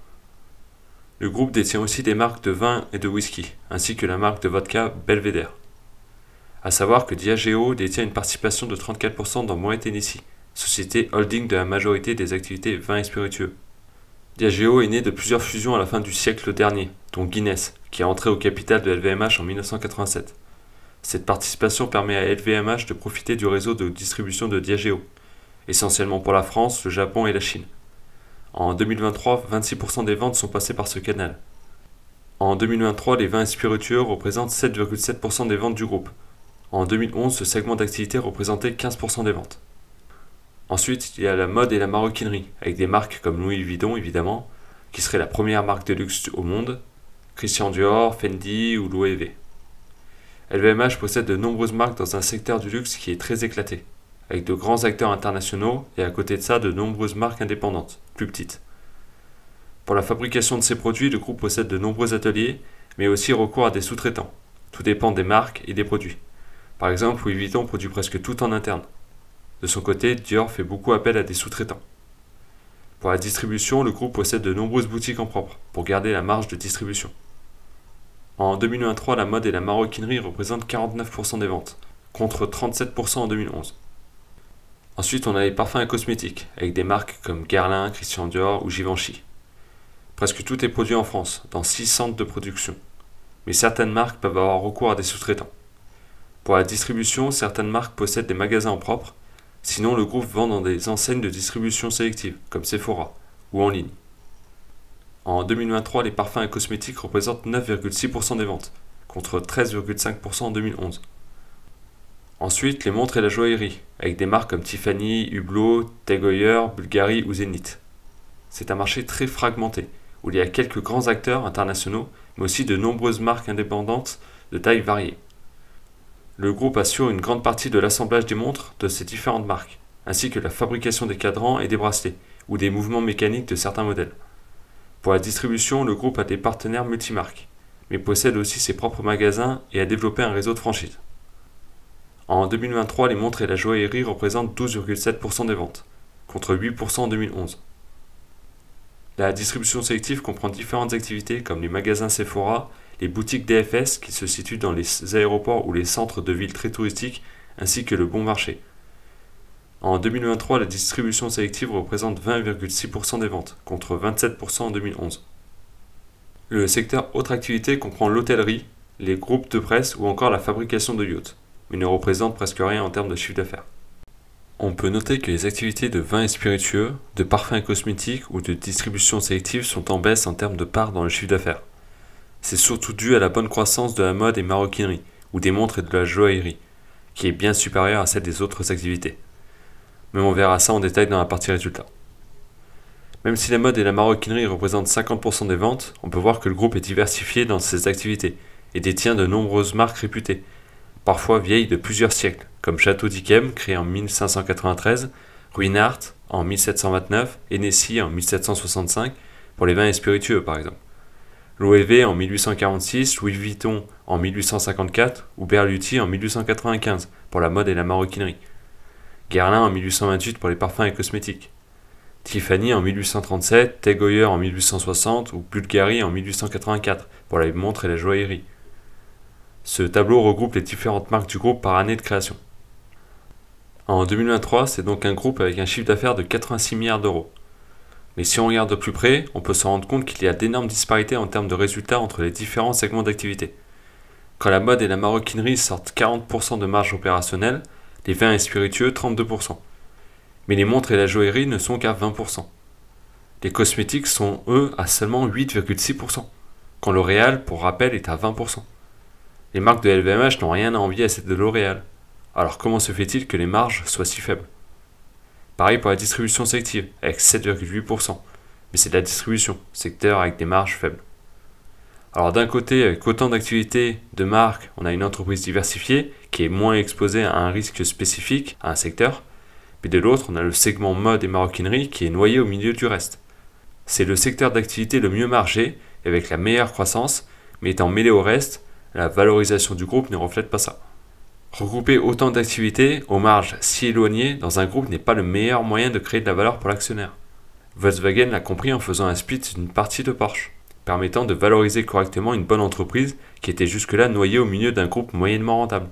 Le groupe détient aussi des marques de vin et de whisky, ainsi que la marque de vodka Belvedere. A savoir que Diageo détient une participation de 34% dans Moët Hennessy, société holding de la majorité des activités vins et spiritueux. Diageo est né de plusieurs fusions à la fin du siècle dernier, dont Guinness, qui est entré au capital de LVMH en 1987. Cette participation permet à LVMH de profiter du réseau de distribution de Diageo, essentiellement pour la France, le Japon et la Chine. En 2023, 26% des ventes sont passées par ce canal. En 2023, les vins et spiritueux représentent 7,7% des ventes du groupe. En 2011, ce segment d'activité représentait 15% des ventes. Ensuite, il y a la mode et la maroquinerie, avec des marques comme Louis Vuitton évidemment, qui serait la première marque de luxe au monde, Christian Dior, Fendi ou Loewe. LVMH possède de nombreuses marques dans un secteur du luxe qui est très éclaté, avec de grands acteurs internationaux et à côté de ça de nombreuses marques indépendantes, plus petites. Pour la fabrication de ces produits, le groupe possède de nombreux ateliers, mais aussi recours à des sous-traitants. Tout dépend des marques et des produits. Par exemple, Louis Vuitton produit presque tout en interne. De son côté, Dior fait beaucoup appel à des sous-traitants. Pour la distribution, le groupe possède de nombreuses boutiques en propre, pour garder la marge de distribution. En 2023, la mode et la maroquinerie représentent 49% des ventes, contre 37% en 2011. Ensuite, on a les parfums et cosmétiques, avec des marques comme Guerlain, Christian Dior ou Givenchy. Presque tout est produit en France, dans 6 centres de production. Mais certaines marques peuvent avoir recours à des sous-traitants. Pour la distribution, certaines marques possèdent des magasins en propre, sinon le groupe vend dans des enseignes de distribution sélective, comme Sephora, ou en ligne. En 2023, les parfums et cosmétiques représentent 9,6% des ventes, contre 13,5% en 2011. Ensuite, les montres et la joaillerie, avec des marques comme Tiffany, Hublot, Tag Heuer, Bulgari ou Zenith. C'est un marché très fragmenté, où il y a quelques grands acteurs internationaux, mais aussi de nombreuses marques indépendantes de taille variée. Le groupe assure une grande partie de l'assemblage des montres de ces différentes marques, ainsi que la fabrication des cadrans et des bracelets, ou des mouvements mécaniques de certains modèles. Pour la distribution, le groupe a des partenaires multimarques, mais possède aussi ses propres magasins et a développé un réseau de franchise. En 2023, les montres et la joaillerie représentent 12,7% des ventes, contre 8% en 2011. La distribution sélective comprend différentes activités comme les magasins Sephora, les boutiques DFS qui se situent dans les aéroports ou les centres de villes très touristiques, ainsi que le bon marché. En 2023, la distribution sélective représente 20,6% des ventes, contre 27% en 2011. Le secteur autre activité comprend l'hôtellerie, les groupes de presse ou encore la fabrication de yachts, mais ne représente presque rien en termes de chiffre d'affaires. On peut noter que les activités de vins et spiritueux, de parfums et cosmétiques ou de distribution sélective sont en baisse en termes de part dans le chiffre d'affaires. C'est surtout dû à la bonne croissance de la mode et maroquinerie, ou des montres et de la joaillerie, qui est bien supérieure à celle des autres activités. Mais on verra ça en détail dans la partie résultats. Même si la mode et la maroquinerie représentent 50% des ventes, on peut voir que le groupe est diversifié dans ses activités et détient de nombreuses marques réputées, parfois vieilles de plusieurs siècles, comme Château d'Yquem, créé en 1593, Ruinart en 1729 et Nessie en 1765, pour les vins et spiritueux par exemple. Loewe en 1846, Louis Vuitton en 1854 ou Berluti en 1895 pour la mode et la maroquinerie. Guerlain en 1828 pour les parfums et cosmétiques. Tiffany en 1837, Tag Heuer en 1860 ou Bulgari en 1884 pour les montres et la joaillerie. Ce tableau regroupe les différentes marques du groupe par année de création. En 2023, c'est donc un groupe avec un chiffre d'affaires de 86 milliards d'euros. Mais si on regarde de plus près, on peut se rendre compte qu'il y a d'énormes disparités en termes de résultats entre les différents segments d'activité. Quand la mode et la maroquinerie sortent 40% de marge opérationnelle, les vins et spiritueux 32%. Mais les montres et la joaillerie ne sont qu'à 20%. Les cosmétiques sont, eux, à seulement 8,6%, quand L'Oréal, pour rappel, est à 20%. Les marques de LVMH n'ont rien à envier à celles de L'Oréal. Alors comment se fait-il que les marges soient si faibles? Pareil pour la distribution sélective, avec 7,8%. Mais c'est de la distribution, secteur avec des marges faibles. Alors d'un côté, avec autant d'activités, de marques, on a une entreprise diversifiée qui est moins exposée à un risque spécifique, à un secteur. Mais de l'autre, on a le segment mode et maroquinerie qui est noyé au milieu du reste. C'est le secteur d'activité le mieux margé, avec la meilleure croissance, mais étant mêlé au reste, la valorisation du groupe ne reflète pas ça. Regrouper autant d'activités, aux marges si éloignées, dans un groupe n'est pas le meilleur moyen de créer de la valeur pour l'actionnaire. Volkswagen l'a compris en faisant un split d'une partie de Porsche, permettant de valoriser correctement une bonne entreprise qui était jusque-là noyée au milieu d'un groupe moyennement rentable.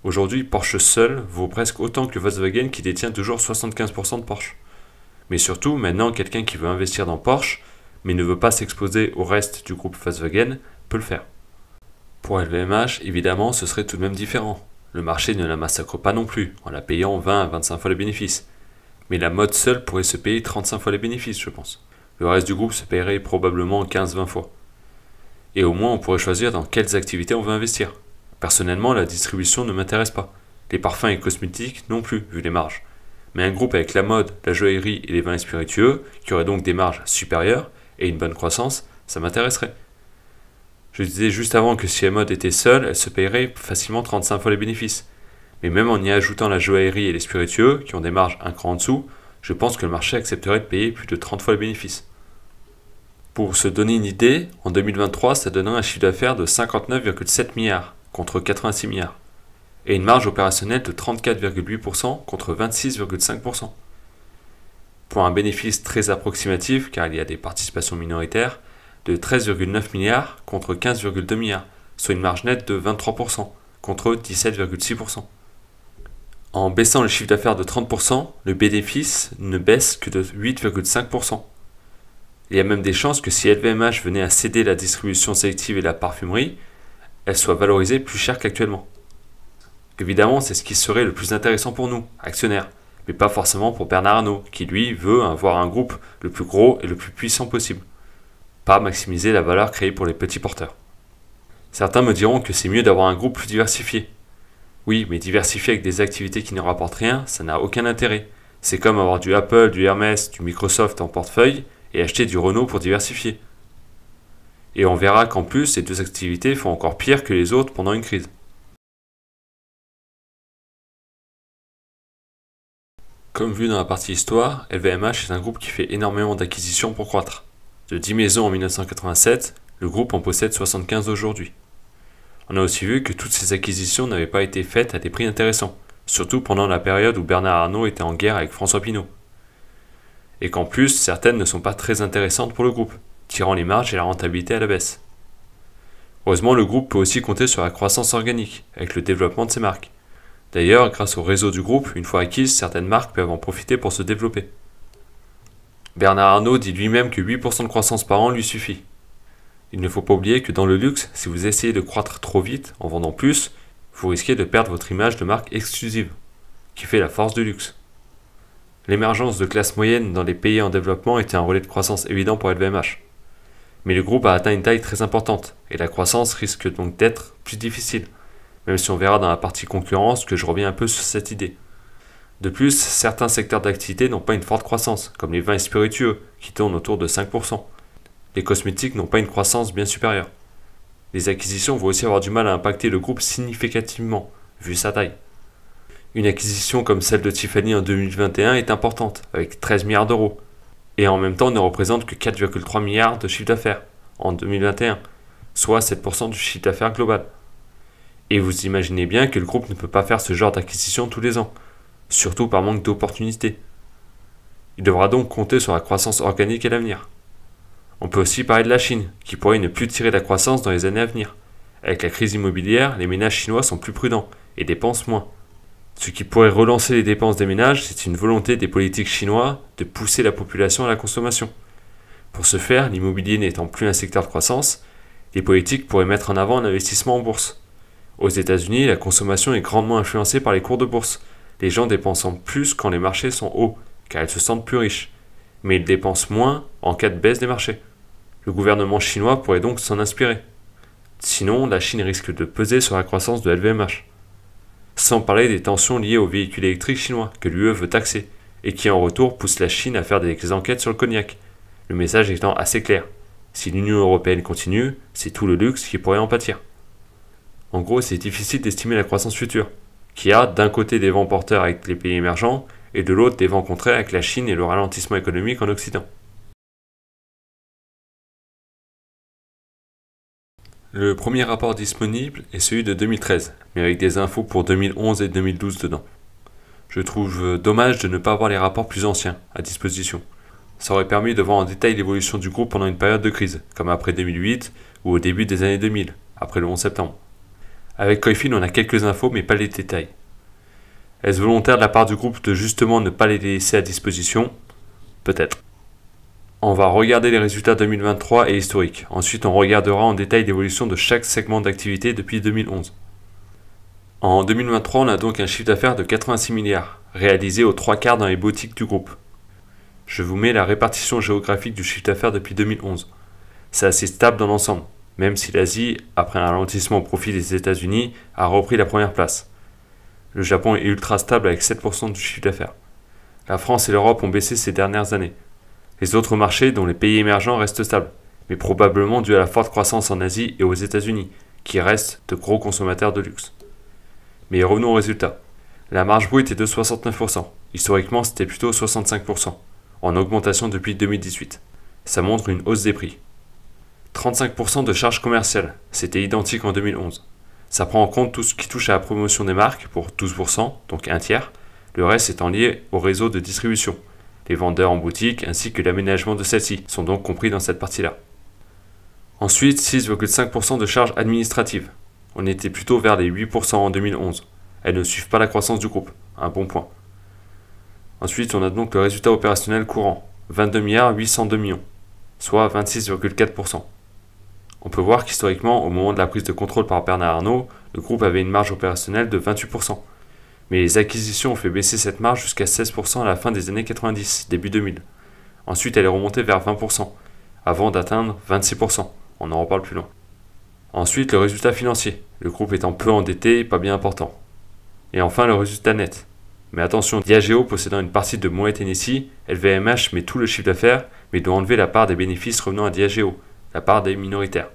Aujourd'hui, Porsche seul vaut presque autant que Volkswagen qui détient toujours 75% de Porsche. Mais surtout, maintenant, quelqu'un qui veut investir dans Porsche, mais ne veut pas s'exposer au reste du groupe Volkswagen, peut le faire. Pour LVMH, évidemment, ce serait tout de même différent. Le marché ne la massacre pas non plus, en la payant 20 à 25 fois les bénéfices. Mais la mode seule pourrait se payer 35 fois les bénéfices, je pense. Le reste du groupe se paierait probablement 15-20 fois. Et au moins on pourrait choisir dans quelles activités on veut investir. Personnellement, la distribution ne m'intéresse pas. Les parfums et cosmétiques non plus, vu les marges. Mais un groupe avec la mode, la joaillerie et les vins et spiritueux, qui aurait donc des marges supérieures et une bonne croissance, ça m'intéresserait. Je disais juste avant que si la mode était seule, elle se payerait facilement 35 fois les bénéfices. Mais même en y ajoutant la joaillerie et les spiritueux, qui ont des marges un cran en dessous, je pense que le marché accepterait de payer plus de 30 fois les bénéfices. Pour se donner une idée, en 2023, ça donnerait un chiffre d'affaires de 59,7 milliards contre 86 milliards et une marge opérationnelle de 34,8% contre 26,5%. Pour un bénéfice très approximatif, car il y a des participations minoritaires, de 13,9 milliards contre 15,2 milliards, soit une marge nette de 23% contre 17,6%. En baissant le chiffre d'affaires de 30%, le bénéfice ne baisse que de 8,5%. Il y a même des chances que si LVMH venait à céder la distribution sélective et la parfumerie, elle soit valorisée plus cher qu'actuellement. Évidemment, c'est ce qui serait le plus intéressant pour nous, actionnaires, mais pas forcément pour Bernard Arnault, qui lui veut avoir un groupe le plus gros et le plus puissant possible. Pas maximiser la valeur créée pour les petits porteurs. Certains me diront que c'est mieux d'avoir un groupe plus diversifié. Oui, mais diversifier avec des activités qui ne rapportent rien, ça n'a aucun intérêt. C'est comme avoir du Apple, du Hermès, du Microsoft en portefeuille et acheter du Renault pour diversifier. Et on verra qu'en plus, ces deux activités font encore pire que les autres pendant une crise. Comme vu dans la partie histoire, LVMH est un groupe qui fait énormément d'acquisitions pour croître. De 10 maisons en 1987, le groupe en possède 75 aujourd'hui. On a aussi vu que toutes ces acquisitions n'avaient pas été faites à des prix intéressants, surtout pendant la période où Bernard Arnault était en guerre avec François Pinault. Et qu'en plus, certaines ne sont pas très intéressantes pour le groupe, tirant les marges et la rentabilité à la baisse. Heureusement, le groupe peut aussi compter sur la croissance organique, avec le développement de ses marques. D'ailleurs, grâce au réseau du groupe, une fois acquises, certaines marques peuvent en profiter pour se développer. Bernard Arnault dit lui-même que 8% de croissance par an lui suffit. Il ne faut pas oublier que dans le luxe, si vous essayez de croître trop vite en vendant plus, vous risquez de perdre votre image de marque exclusive, qui fait la force du luxe. L'émergence de classes moyennes dans les pays en développement était un relais de croissance évident pour LVMH. Mais le groupe a atteint une taille très importante, et la croissance risque donc d'être plus difficile, même si on verra dans la partie concurrence que je reviens un peu sur cette idée. De plus, certains secteurs d'activité n'ont pas une forte croissance, comme les vins et spiritueux, qui tournent autour de 5%. Les cosmétiques n'ont pas une croissance bien supérieure. Les acquisitions vont aussi avoir du mal à impacter le groupe significativement, vu sa taille. Une acquisition comme celle de Tiffany en 2021 est importante, avec 13 milliards d'euros, et en même temps ne représente que 4,3 milliards de chiffre d'affaires en 2021, soit 7% du chiffre d'affaires global. Et vous imaginez bien que le groupe ne peut pas faire ce genre d'acquisition tous les ans, surtout par manque d'opportunités. Il devra donc compter sur la croissance organique à l'avenir. On peut aussi parler de la Chine, qui pourrait ne plus tirer la croissance dans les années à venir. Avec la crise immobilière, les ménages chinois sont plus prudents et dépensent moins. Ce qui pourrait relancer les dépenses des ménages, c'est une volonté des politiques chinois de pousser la population à la consommation. Pour ce faire, l'immobilier n'étant plus un secteur de croissance, les politiques pourraient mettre en avant un investissement en bourse. Aux États-Unis, la consommation est grandement influencée par les cours de bourse, les gens dépensant plus quand les marchés sont hauts, car ils se sentent plus riches, mais ils dépensent moins en cas de baisse des marchés. Le gouvernement chinois pourrait donc s'en inspirer. Sinon, la Chine risque de peser sur la croissance de LVMH. Sans parler des tensions liées aux véhicules électriques chinois que l'UE veut taxer, et qui en retour poussent la Chine à faire des enquêtes sur le cognac. Le message étant assez clair. Si l'Union européenne continue, c'est tout le luxe qui pourrait en pâtir. En gros, c'est difficile d'estimer la croissance future, qui a d'un côté des vents porteurs avec les pays émergents, et de l'autre des vents contraires avec la Chine et le ralentissement économique en Occident. Le premier rapport disponible est celui de 2013, mais avec des infos pour 2011 et 2012 dedans. Je trouve dommage de ne pas avoir les rapports plus anciens à disposition. Ça aurait permis de voir en détail l'évolution du groupe pendant une période de crise, comme après 2008 ou au début des années 2000, après le 11 septembre. Avec Coifin, on a quelques infos mais pas les détails. Est-ce volontaire de la part du groupe de justement ne pas les laisser à disposition? Peut-être. On va regarder les résultats 2023 et historiques. Ensuite, on regardera en détail l'évolution de chaque segment d'activité depuis 2011. En 2023, on a donc un chiffre d'affaires de 86 milliards, réalisé aux 3/4 dans les boutiques du groupe. Je vous mets la répartition géographique du chiffre d'affaires depuis 2011. C'est assez stable dans l'ensemble, même si l'Asie, après un ralentissement au profit des États-Unis, a repris la première place. Le Japon est ultra stable avec 7% du chiffre d'affaires. La France et l'Europe ont baissé ces dernières années. Les autres marchés, dont les pays émergents, restent stables, mais probablement dû à la forte croissance en Asie et aux États-Unis, qui restent de gros consommateurs de luxe. Mais revenons aux résultats. La marge brute est de 69%. Historiquement, c'était plutôt 65%, en augmentation depuis 2018. Ça montre une hausse des prix. 35% de charges commerciales, c'était identique en 2011. Ça prend en compte tout ce qui touche à la promotion des marques pour 12%, donc un tiers, le reste étant lié au réseau de distribution. Les vendeurs en boutique ainsi que l'aménagement de celles-ci sont donc compris dans cette partie-là. Ensuite, 6,5% de charges administratives. On était plutôt vers les 8% en 2011. Elles ne suivent pas la croissance du groupe, un bon point. Ensuite, on a donc le résultat opérationnel courant, 22 802 millions, soit 26,4%. On peut voir qu'historiquement, au moment de la prise de contrôle par Bernard Arnault, le groupe avait une marge opérationnelle de 28%. Mais les acquisitions ont fait baisser cette marge jusqu'à 16% à la fin des années 90, début 2000. Ensuite, elle est remontée vers 20%, avant d'atteindre 26%. On en reparle plus loin. Ensuite, le résultat financier, le groupe étant peu endetté et pas bien important. Et enfin, le résultat net. Mais attention, Diageo possédant une partie de Moët Hennessy, LVMH met tout le chiffre d'affaires, mais doit enlever la part des bénéfices revenant à Diageo, la part des minoritaires.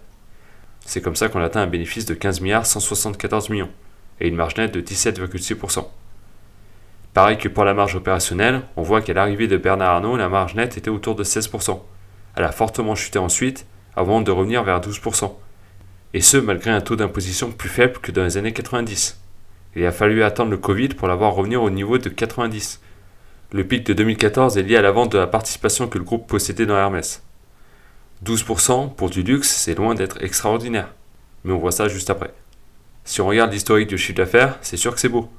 C'est comme ça qu'on atteint un bénéfice de 15 174 millions et une marge nette de 17,6%. Pareil que pour la marge opérationnelle, on voit qu'à l'arrivée de Bernard Arnault, la marge nette était autour de 16%. Elle a fortement chuté ensuite, avant de revenir vers 12%. Et ce, malgré un taux d'imposition plus faible que dans les années 90. Il a fallu attendre le Covid pour la voir revenir au niveau de 90. Le pic de 2014 est lié à la vente de la participation que le groupe possédait dans Hermès. 12% pour du luxe, c'est loin d'être extraordinaire. Mais on voit ça juste après. Si on regarde l'historique du chiffre d'affaires, c'est sûr que c'est beau.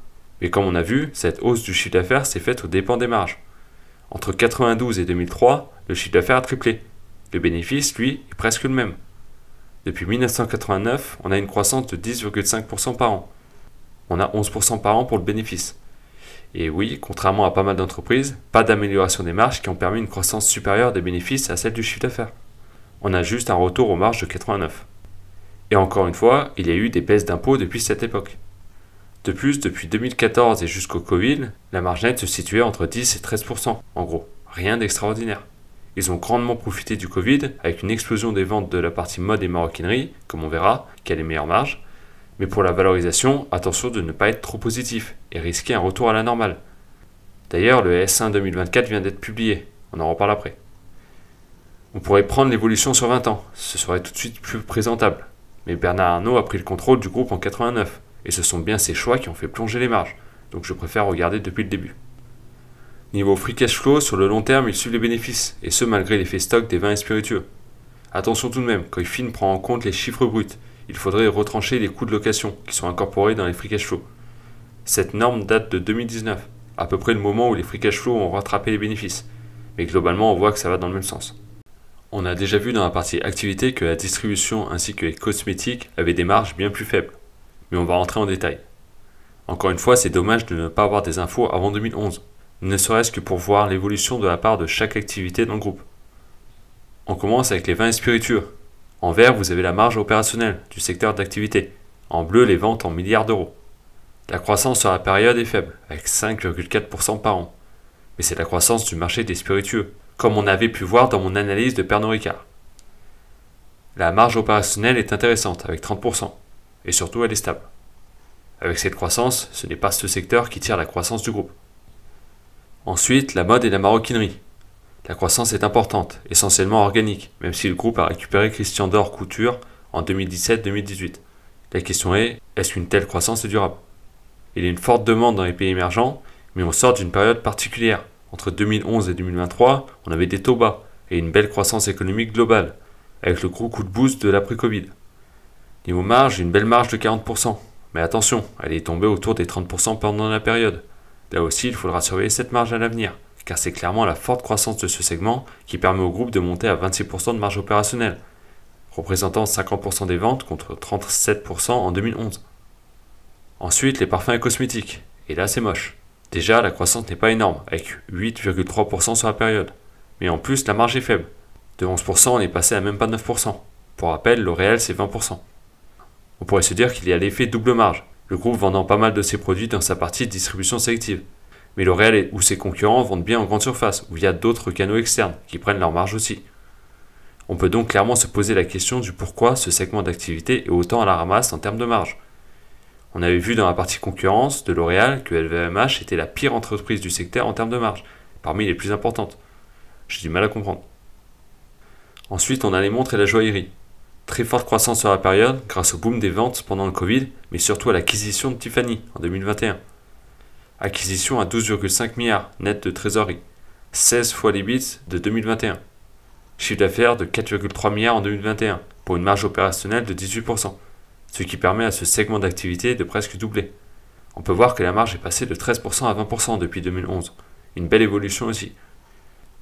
Mais comme on a vu, cette hausse du chiffre d'affaires s'est faite aux dépens des marges. Entre 92 et 2003, le chiffre d'affaires a triplé. Le bénéfice, lui, est presque le même. Depuis 1989, on a une croissance de 10,5% par an. On a 11% par an pour le bénéfice. Et oui, contrairement à pas mal d'entreprises, pas d'amélioration des marges qui ont permis une croissance supérieure des bénéfices à celle du chiffre d'affaires. On a juste un retour aux marges de 89. Et encore une fois, il y a eu des baisses d'impôts depuis cette époque. De plus, depuis 2014 et jusqu'au Covid, la marge nette se situait entre 10 et 13%, en gros. Rien d'extraordinaire. Ils ont grandement profité du Covid avec une explosion des ventes de la partie mode et maroquinerie, comme on verra, qui a les meilleures marges. Mais pour la valorisation, attention de ne pas être trop positif et risquer un retour à la normale. D'ailleurs, le S1 2024 vient d'être publié, on en reparle après. On pourrait prendre l'évolution sur 20 ans, ce serait tout de suite plus présentable. Mais Bernard Arnault a pris le contrôle du groupe en 89, et ce sont bien ses choix qui ont fait plonger les marges, donc je préfère regarder depuis le début. Niveau free cash flow, sur le long terme, ils suivent les bénéfices, et ce malgré l'effet stock des vins et spiritueux. Attention tout de même, quand Ifine prend en compte les chiffres bruts, il faudrait retrancher les coûts de location qui sont incorporés dans les free cash flow. Cette norme date de 2019, à peu près le moment où les free cash flow ont rattrapé les bénéfices, mais globalement on voit que ça va dans le même sens. On a déjà vu dans la partie activité que la distribution ainsi que les cosmétiques avaient des marges bien plus faibles, mais on va rentrer en détail. Encore une fois, c'est dommage de ne pas avoir des infos avant 2011, ne serait-ce que pour voir l'évolution de la part de chaque activité dans le groupe. On commence avec les vins et spiritueux. En vert, vous avez la marge opérationnelle du secteur d'activité. En bleu, les ventes en milliards d'euros. La croissance sur la période est faible, avec 5,4% par an. Mais c'est la croissance du marché des spiritueux, comme on avait pu voir dans mon analyse de Pernod Ricard. La marge opérationnelle est intéressante, avec 30%, et surtout elle est stable. Avec cette croissance, ce n'est pas ce secteur qui tire la croissance du groupe. Ensuite, la mode et la maroquinerie. La croissance est importante, essentiellement organique, même si le groupe a récupéré Christian Dior Couture en 2017-2018. La question est, est-ce qu'une telle croissance est durable? Il y a une forte demande dans les pays émergents, mais on sort d'une période particulière. Entre 2011 et 2023, on avait des taux bas et une belle croissance économique globale, avec le gros coup de boost de l'après-Covid. Niveau marge, une belle marge de 40%, mais attention, elle est tombée autour des 30% pendant la période. Là aussi, il faudra surveiller cette marge à l'avenir, car c'est clairement la forte croissance de ce segment qui permet au groupe de monter à 26% de marge opérationnelle, représentant 50% des ventes contre 37% en 2011. Ensuite, les parfums et cosmétiques, et là c'est moche. Déjà, la croissance n'est pas énorme, avec 8,3% sur la période, mais en plus la marge est faible. De 11%, on est passé à même pas 9%. Pour rappel, L'Oréal c'est 20%. On pourrait se dire qu'il y a l'effet double marge, le groupe vendant pas mal de ses produits dans sa partie distribution sélective. Mais L'Oréal ou ses concurrents vendent bien en grande surface ou via d'autres canaux externes qui prennent leur marge aussi. On peut donc clairement se poser la question du pourquoi ce segment d'activité est autant à la ramasse en termes de marge. On avait vu dans la partie concurrence de L'Oréal que LVMH était la pire entreprise du secteur en termes de marge, parmi les plus importantes. J'ai du mal à comprendre. Ensuite, on a les montres et la joaillerie. Très forte croissance sur la période grâce au boom des ventes pendant le Covid, mais surtout à l'acquisition de Tiffany en 2021. Acquisition à 12,5 milliards net de trésorerie, 16 fois les bits de 2021. Chiffre d'affaires de 4,3 milliards en 2021, pour une marge opérationnelle de 18%, ce qui permet à ce segment d'activité de presque doubler. On peut voir que la marge est passée de 13% à 20% depuis 2011, une belle évolution aussi.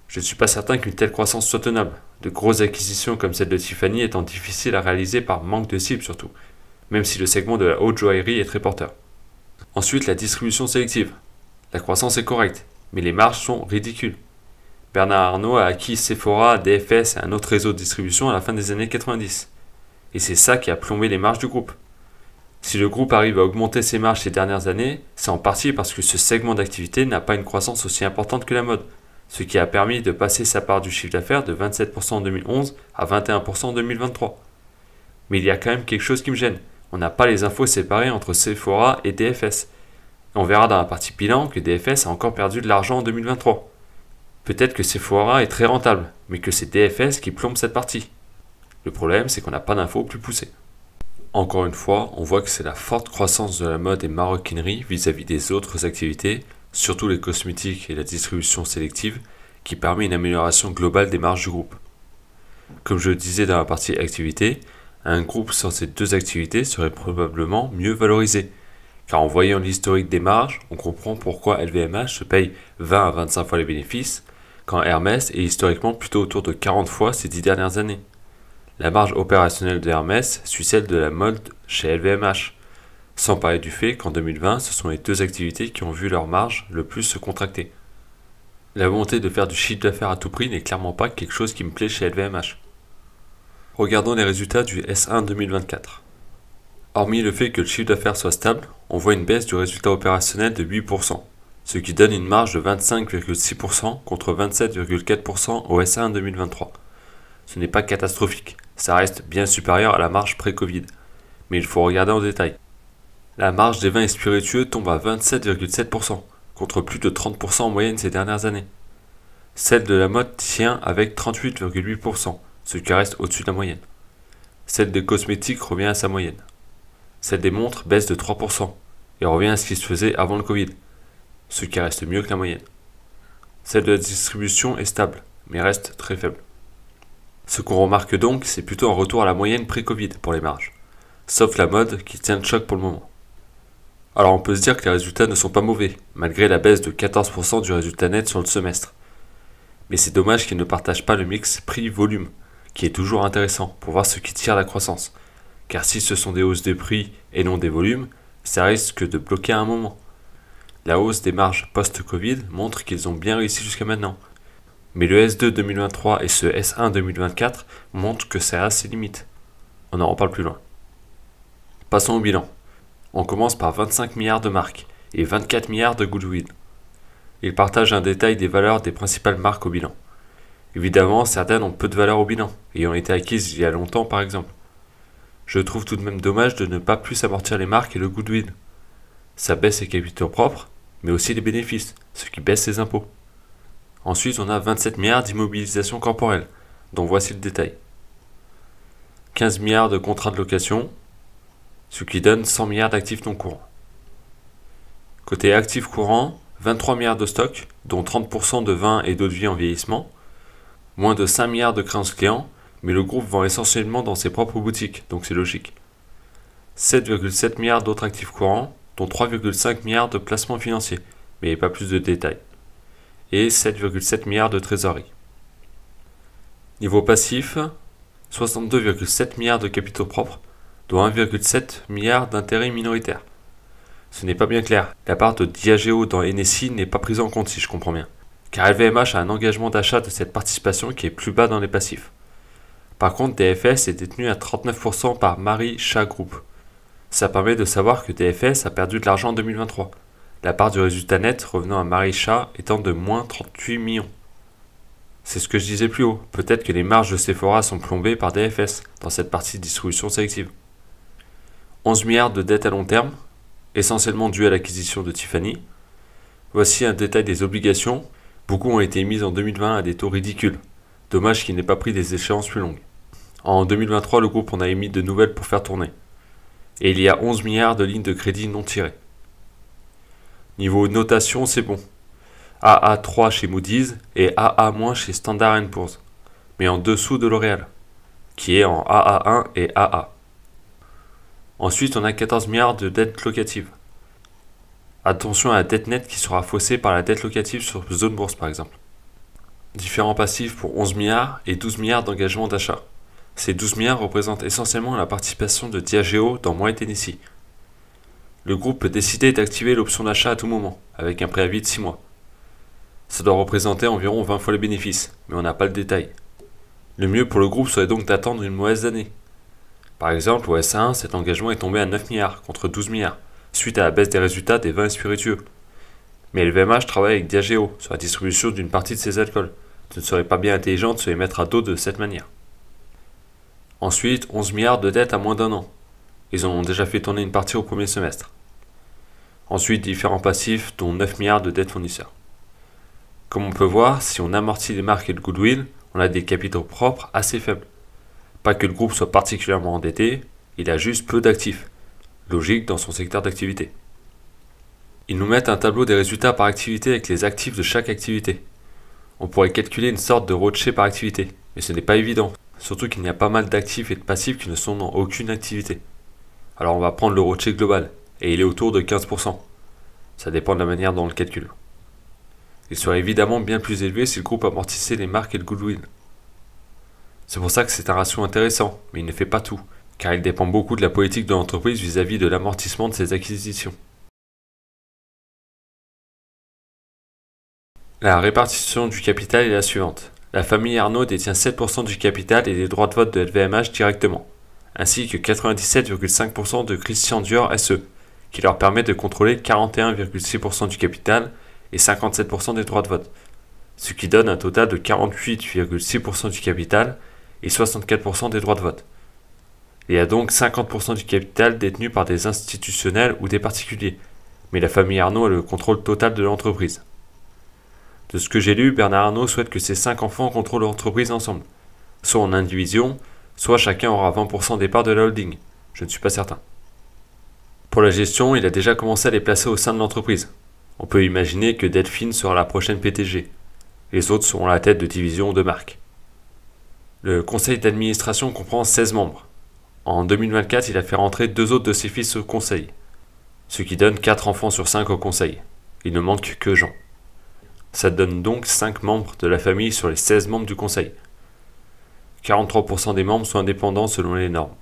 Je ne suis pas certain qu'une telle croissance soit tenable, de grosses acquisitions comme celle de Tiffany étant difficiles à réaliser par manque de cible surtout, même si le segment de la haute joaillerie est très porteur. Ensuite, la distribution sélective. La croissance est correcte, mais les marges sont ridicules. Bernard Arnault a acquis Sephora, DFS et un autre réseau de distribution à la fin des années 90. Et c'est ça qui a plombé les marges du groupe. Si le groupe arrive à augmenter ses marges ces dernières années, c'est en partie parce que ce segment d'activité n'a pas une croissance aussi importante que la mode, ce qui a permis de passer sa part du chiffre d'affaires de 27% en 2011 à 21% en 2023. Mais il y a quand même quelque chose qui me gêne. On n'a pas les infos séparées entre Sephora et DFS. Et on verra dans la partie bilan que DFS a encore perdu de l'argent en 2023. Peut-être que Sephora est très rentable, mais que c'est DFS qui plombe cette partie. Le problème, c'est qu'on n'a pas d'infos plus poussées. Encore une fois, on voit que c'est la forte croissance de la mode et maroquinerie vis-à-vis des autres activités, surtout les cosmétiques et la distribution sélective, qui permet une amélioration globale des marges du groupe. Comme je le disais dans la partie activité, un groupe sans ces deux activités serait probablement mieux valorisé, car en voyant l'historique des marges, on comprend pourquoi LVMH se paye 20 à 25 fois les bénéfices, quand Hermès est historiquement plutôt autour de 40 fois ces 10 dernières années. La marge opérationnelle de Hermès suit celle de la mode chez LVMH, sans parler du fait qu'en 2020, ce sont les deux activités qui ont vu leur marge le plus se contracter. La volonté de faire du chiffre d'affaires à tout prix n'est clairement pas quelque chose qui me plaît chez LVMH. Regardons les résultats du S1 2024. Hormis le fait que le chiffre d'affaires soit stable, on voit une baisse du résultat opérationnel de 8%, ce qui donne une marge de 25,6% contre 27,4% au S1 2023. Ce n'est pas catastrophique, ça reste bien supérieur à la marge pré-Covid, mais il faut regarder en détail. La marge des vins et spiritueux tombe à 27,7%, contre plus de 30% en moyenne ces dernières années. Celle de la mode tient avec 38,8%, ce qui reste au-dessus de la moyenne. Celle des cosmétiques revient à sa moyenne. Celle des montres baisse de 3% et revient à ce qui se faisait avant le Covid, ce qui reste mieux que la moyenne. Celle de la distribution est stable, mais reste très faible. Ce qu'on remarque donc, c'est plutôt un retour à la moyenne pré-Covid pour les marges, sauf la mode qui tient le choc pour le moment. Alors on peut se dire que les résultats ne sont pas mauvais, malgré la baisse de 14% du résultat net sur le semestre. Mais c'est dommage qu'ils ne partagent pas le mix prix-volume, qui est toujours intéressant pour voir ce qui tire la croissance. Car si ce sont des hausses de prix et non des volumes, ça risque de bloquer à un moment. La hausse des marges post-Covid montre qu'ils ont bien réussi jusqu'à maintenant. Mais le S2 2023 et ce S1 2024 montrent que ça a ses limites. On en reparle plus loin. Passons au bilan. On commence par 25 milliards de marques et 24 milliards de goodwill. Il partage un détail des valeurs des principales marques au bilan. Évidemment, certaines ont peu de valeur au bilan et ont été acquises il y a longtemps par exemple. Je trouve tout de même dommage de ne pas plus amortir les marques et le goodwill. Ça baisse les capitaux propres, mais aussi les bénéfices, ce qui baisse les impôts. Ensuite, on a 27 milliards d'immobilisation corporelle, dont voici le détail. 15 milliards de contrats de location, ce qui donne 100 milliards d'actifs non courants. Côté actifs courants, 23 milliards de stocks, dont 30% de vin et d'eau de vie en vieillissement, moins de 5 milliards de créances clients, mais le groupe vend essentiellement dans ses propres boutiques, donc c'est logique. 7,7 milliards d'autres actifs courants, dont 3,5 milliards de placements financiers, mais pas plus de détails. Et 7,7 milliards de trésorerie. Niveau passif, 62,7 milliards de capitaux propres, dont 1,7 milliard d'intérêts minoritaires. Ce n'est pas bien clair. La part de Diageo dans NSI n'est pas prise en compte si je comprends bien, car LVMH a un engagement d'achat de cette participation qui est plus bas dans les passifs. Par contre, DFS est détenu à 39% par Mary Shah Group. Ça permet de savoir que DFS a perdu de l'argent en 2023, la part du résultat net revenant à Mary Shah étant de moins 38 millions. C'est ce que je disais plus haut, peut-être que les marges de Sephora sont plombées par DFS dans cette partie de distribution sélective. 11 milliards de dettes à long terme, essentiellement dues à l'acquisition de Tiffany. Voici un détail des obligations. Beaucoup ont été émises en 2020 à des taux ridicules. Dommage qu'il n'ait pas pris des échéances plus longues. En 2023, le groupe en a émis de nouvelles pour faire tourner. Et il y a 11 milliards de lignes de crédit non tirées. Niveau notation, c'est bon. AA3 chez Moody's et AA- chez Standard & Poor's, mais en dessous de L'Oréal, qui est en AA1 et AA. Ensuite, on a 14 milliards de dettes locatives. Attention à la dette nette qui sera faussée par la dette locative sur Zone Bourse par exemple. Différents passifs pour 11 milliards et 12 milliards d'engagements d'achat. Ces 12 milliards représentent essentiellement la participation de Diageo dans Moët Hennessy. Le groupe peut décider d'activer l'option d'achat à tout moment, avec un préavis de 6 mois. Ça doit représenter environ 20 fois les bénéfices, mais on n'a pas le détail. Le mieux pour le groupe serait donc d'attendre une mauvaise année. Par exemple, au SA1, cet engagement est tombé à 9 milliards contre 12 milliards, suite à la baisse des résultats des vins et spiritueux. Mais LVMH travaille avec Diageo sur la distribution d'une partie de ces alcools. Ce ne serait pas bien intelligent de se les mettre à dos de cette manière. Ensuite, 11 milliards de dettes à moins d'un an. Ils en ont déjà fait tourner une partie au premier semestre. Ensuite, différents passifs, dont 9 milliards de dettes fournisseurs. Comme on peut voir, si on amortit les marques et le goodwill, on a des capitaux propres assez faibles. Pas que le groupe soit particulièrement endetté, il a juste peu d'actifs. Logique dans son secteur d'activité. Ils nous mettent un tableau des résultats par activité avec les actifs de chaque activité. On pourrait calculer une sorte de ROCE par activité, mais ce n'est pas évident, surtout qu'il y a pas mal d'actifs et de passifs qui ne sont dans aucune activité. Alors on va prendre le ROCE global, et il est autour de 15%. Ça dépend de la manière dont on le calcule. Il serait évidemment bien plus élevé si le groupe amortissait les marques et le goodwill. C'est pour ça que c'est un ratio intéressant, mais il ne fait pas tout, car il dépend beaucoup de la politique de l'entreprise vis-à-vis de l'amortissement de ses acquisitions. La répartition du capital est la suivante. La famille Arnault détient 7% du capital et des droits de vote de LVMH directement, ainsi que 97,5% de Christian Dior SE, qui leur permet de contrôler 41,6% du capital et 57% des droits de vote, ce qui donne un total de 48,6% du capital et 64% des droits de vote. Il y a donc 50% du capital détenu par des institutionnels ou des particuliers, mais la famille Arnault a le contrôle total de l'entreprise. De ce que j'ai lu, Bernard Arnault souhaite que ses 5 enfants contrôlent l'entreprise ensemble, soit en indivision, soit chacun aura 20% des parts de la holding, je ne suis pas certain. Pour la gestion, il a déjà commencé à les placer au sein de l'entreprise. On peut imaginer que Delphine sera la prochaine PTG. Les autres seront à la tête de division ou de marque. Le conseil d'administration comprend 16 membres. En 2024, il a fait rentrer 2 autres de ses fils au conseil, ce qui donne 4 enfants sur 5 au conseil. Il ne manque que Jean. Ça donne donc 5 membres de la famille sur les 16 membres du conseil. 43% des membres sont indépendants selon les normes.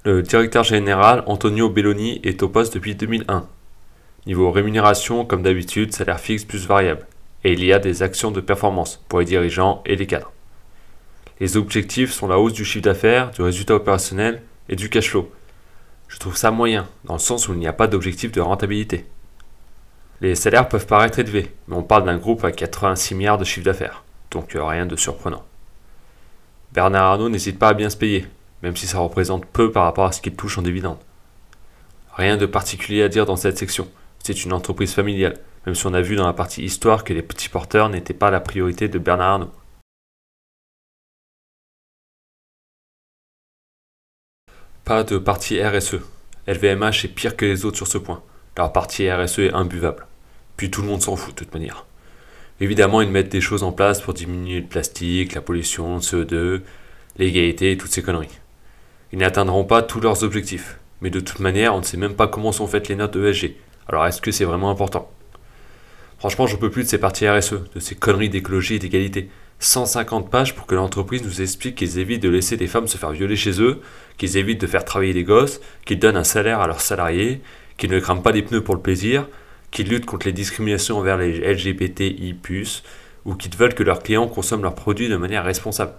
Le directeur général, Antonio Belloni, est au poste depuis 2001. Niveau rémunération, comme d'habitude, salaire fixe plus variable. Et il y a des actions de performance pour les dirigeants et les cadres. Les objectifs sont la hausse du chiffre d'affaires, du résultat opérationnel et du cash flow. Je trouve ça moyen, dans le sens où il n'y a pas d'objectif de rentabilité. Les salaires peuvent paraître élevés, mais on parle d'un groupe à 86 milliards de chiffre d'affaires, donc rien de surprenant. Bernard Arnault n'hésite pas à bien se payer, même si ça représente peu par rapport à ce qu'il touche en dividendes. Rien de particulier à dire dans cette section, c'est une entreprise familiale, même si on a vu dans la partie histoire que les petits porteurs n'étaient pas la priorité de Bernard Arnault. Pas de partie RSE. LVMH est pire que les autres sur ce point. Leur partie RSE est imbuvable. Puis tout le monde s'en fout de toute manière. Évidemment, ils mettent des choses en place pour diminuer le plastique, la pollution, le CO2, l'égalité et toutes ces conneries. Ils n'atteindront pas tous leurs objectifs. Mais de toute manière, on ne sait même pas comment sont faites les notes ESG. Alors est-ce que c'est vraiment important? Franchement, j'en peux plus de ces parties RSE, de ces conneries d'écologie et d'égalité. 150 pages pour que l'entreprise nous explique qu'ils évitent de laisser des femmes se faire violer chez eux, qu'ils évitent de faire travailler des gosses, qu'ils donnent un salaire à leurs salariés, qu'ils ne crament pas les pneus pour le plaisir, qu'ils luttent contre les discriminations envers les LGBTI+, ou qu'ils veulent que leurs clients consomment leurs produits de manière responsable.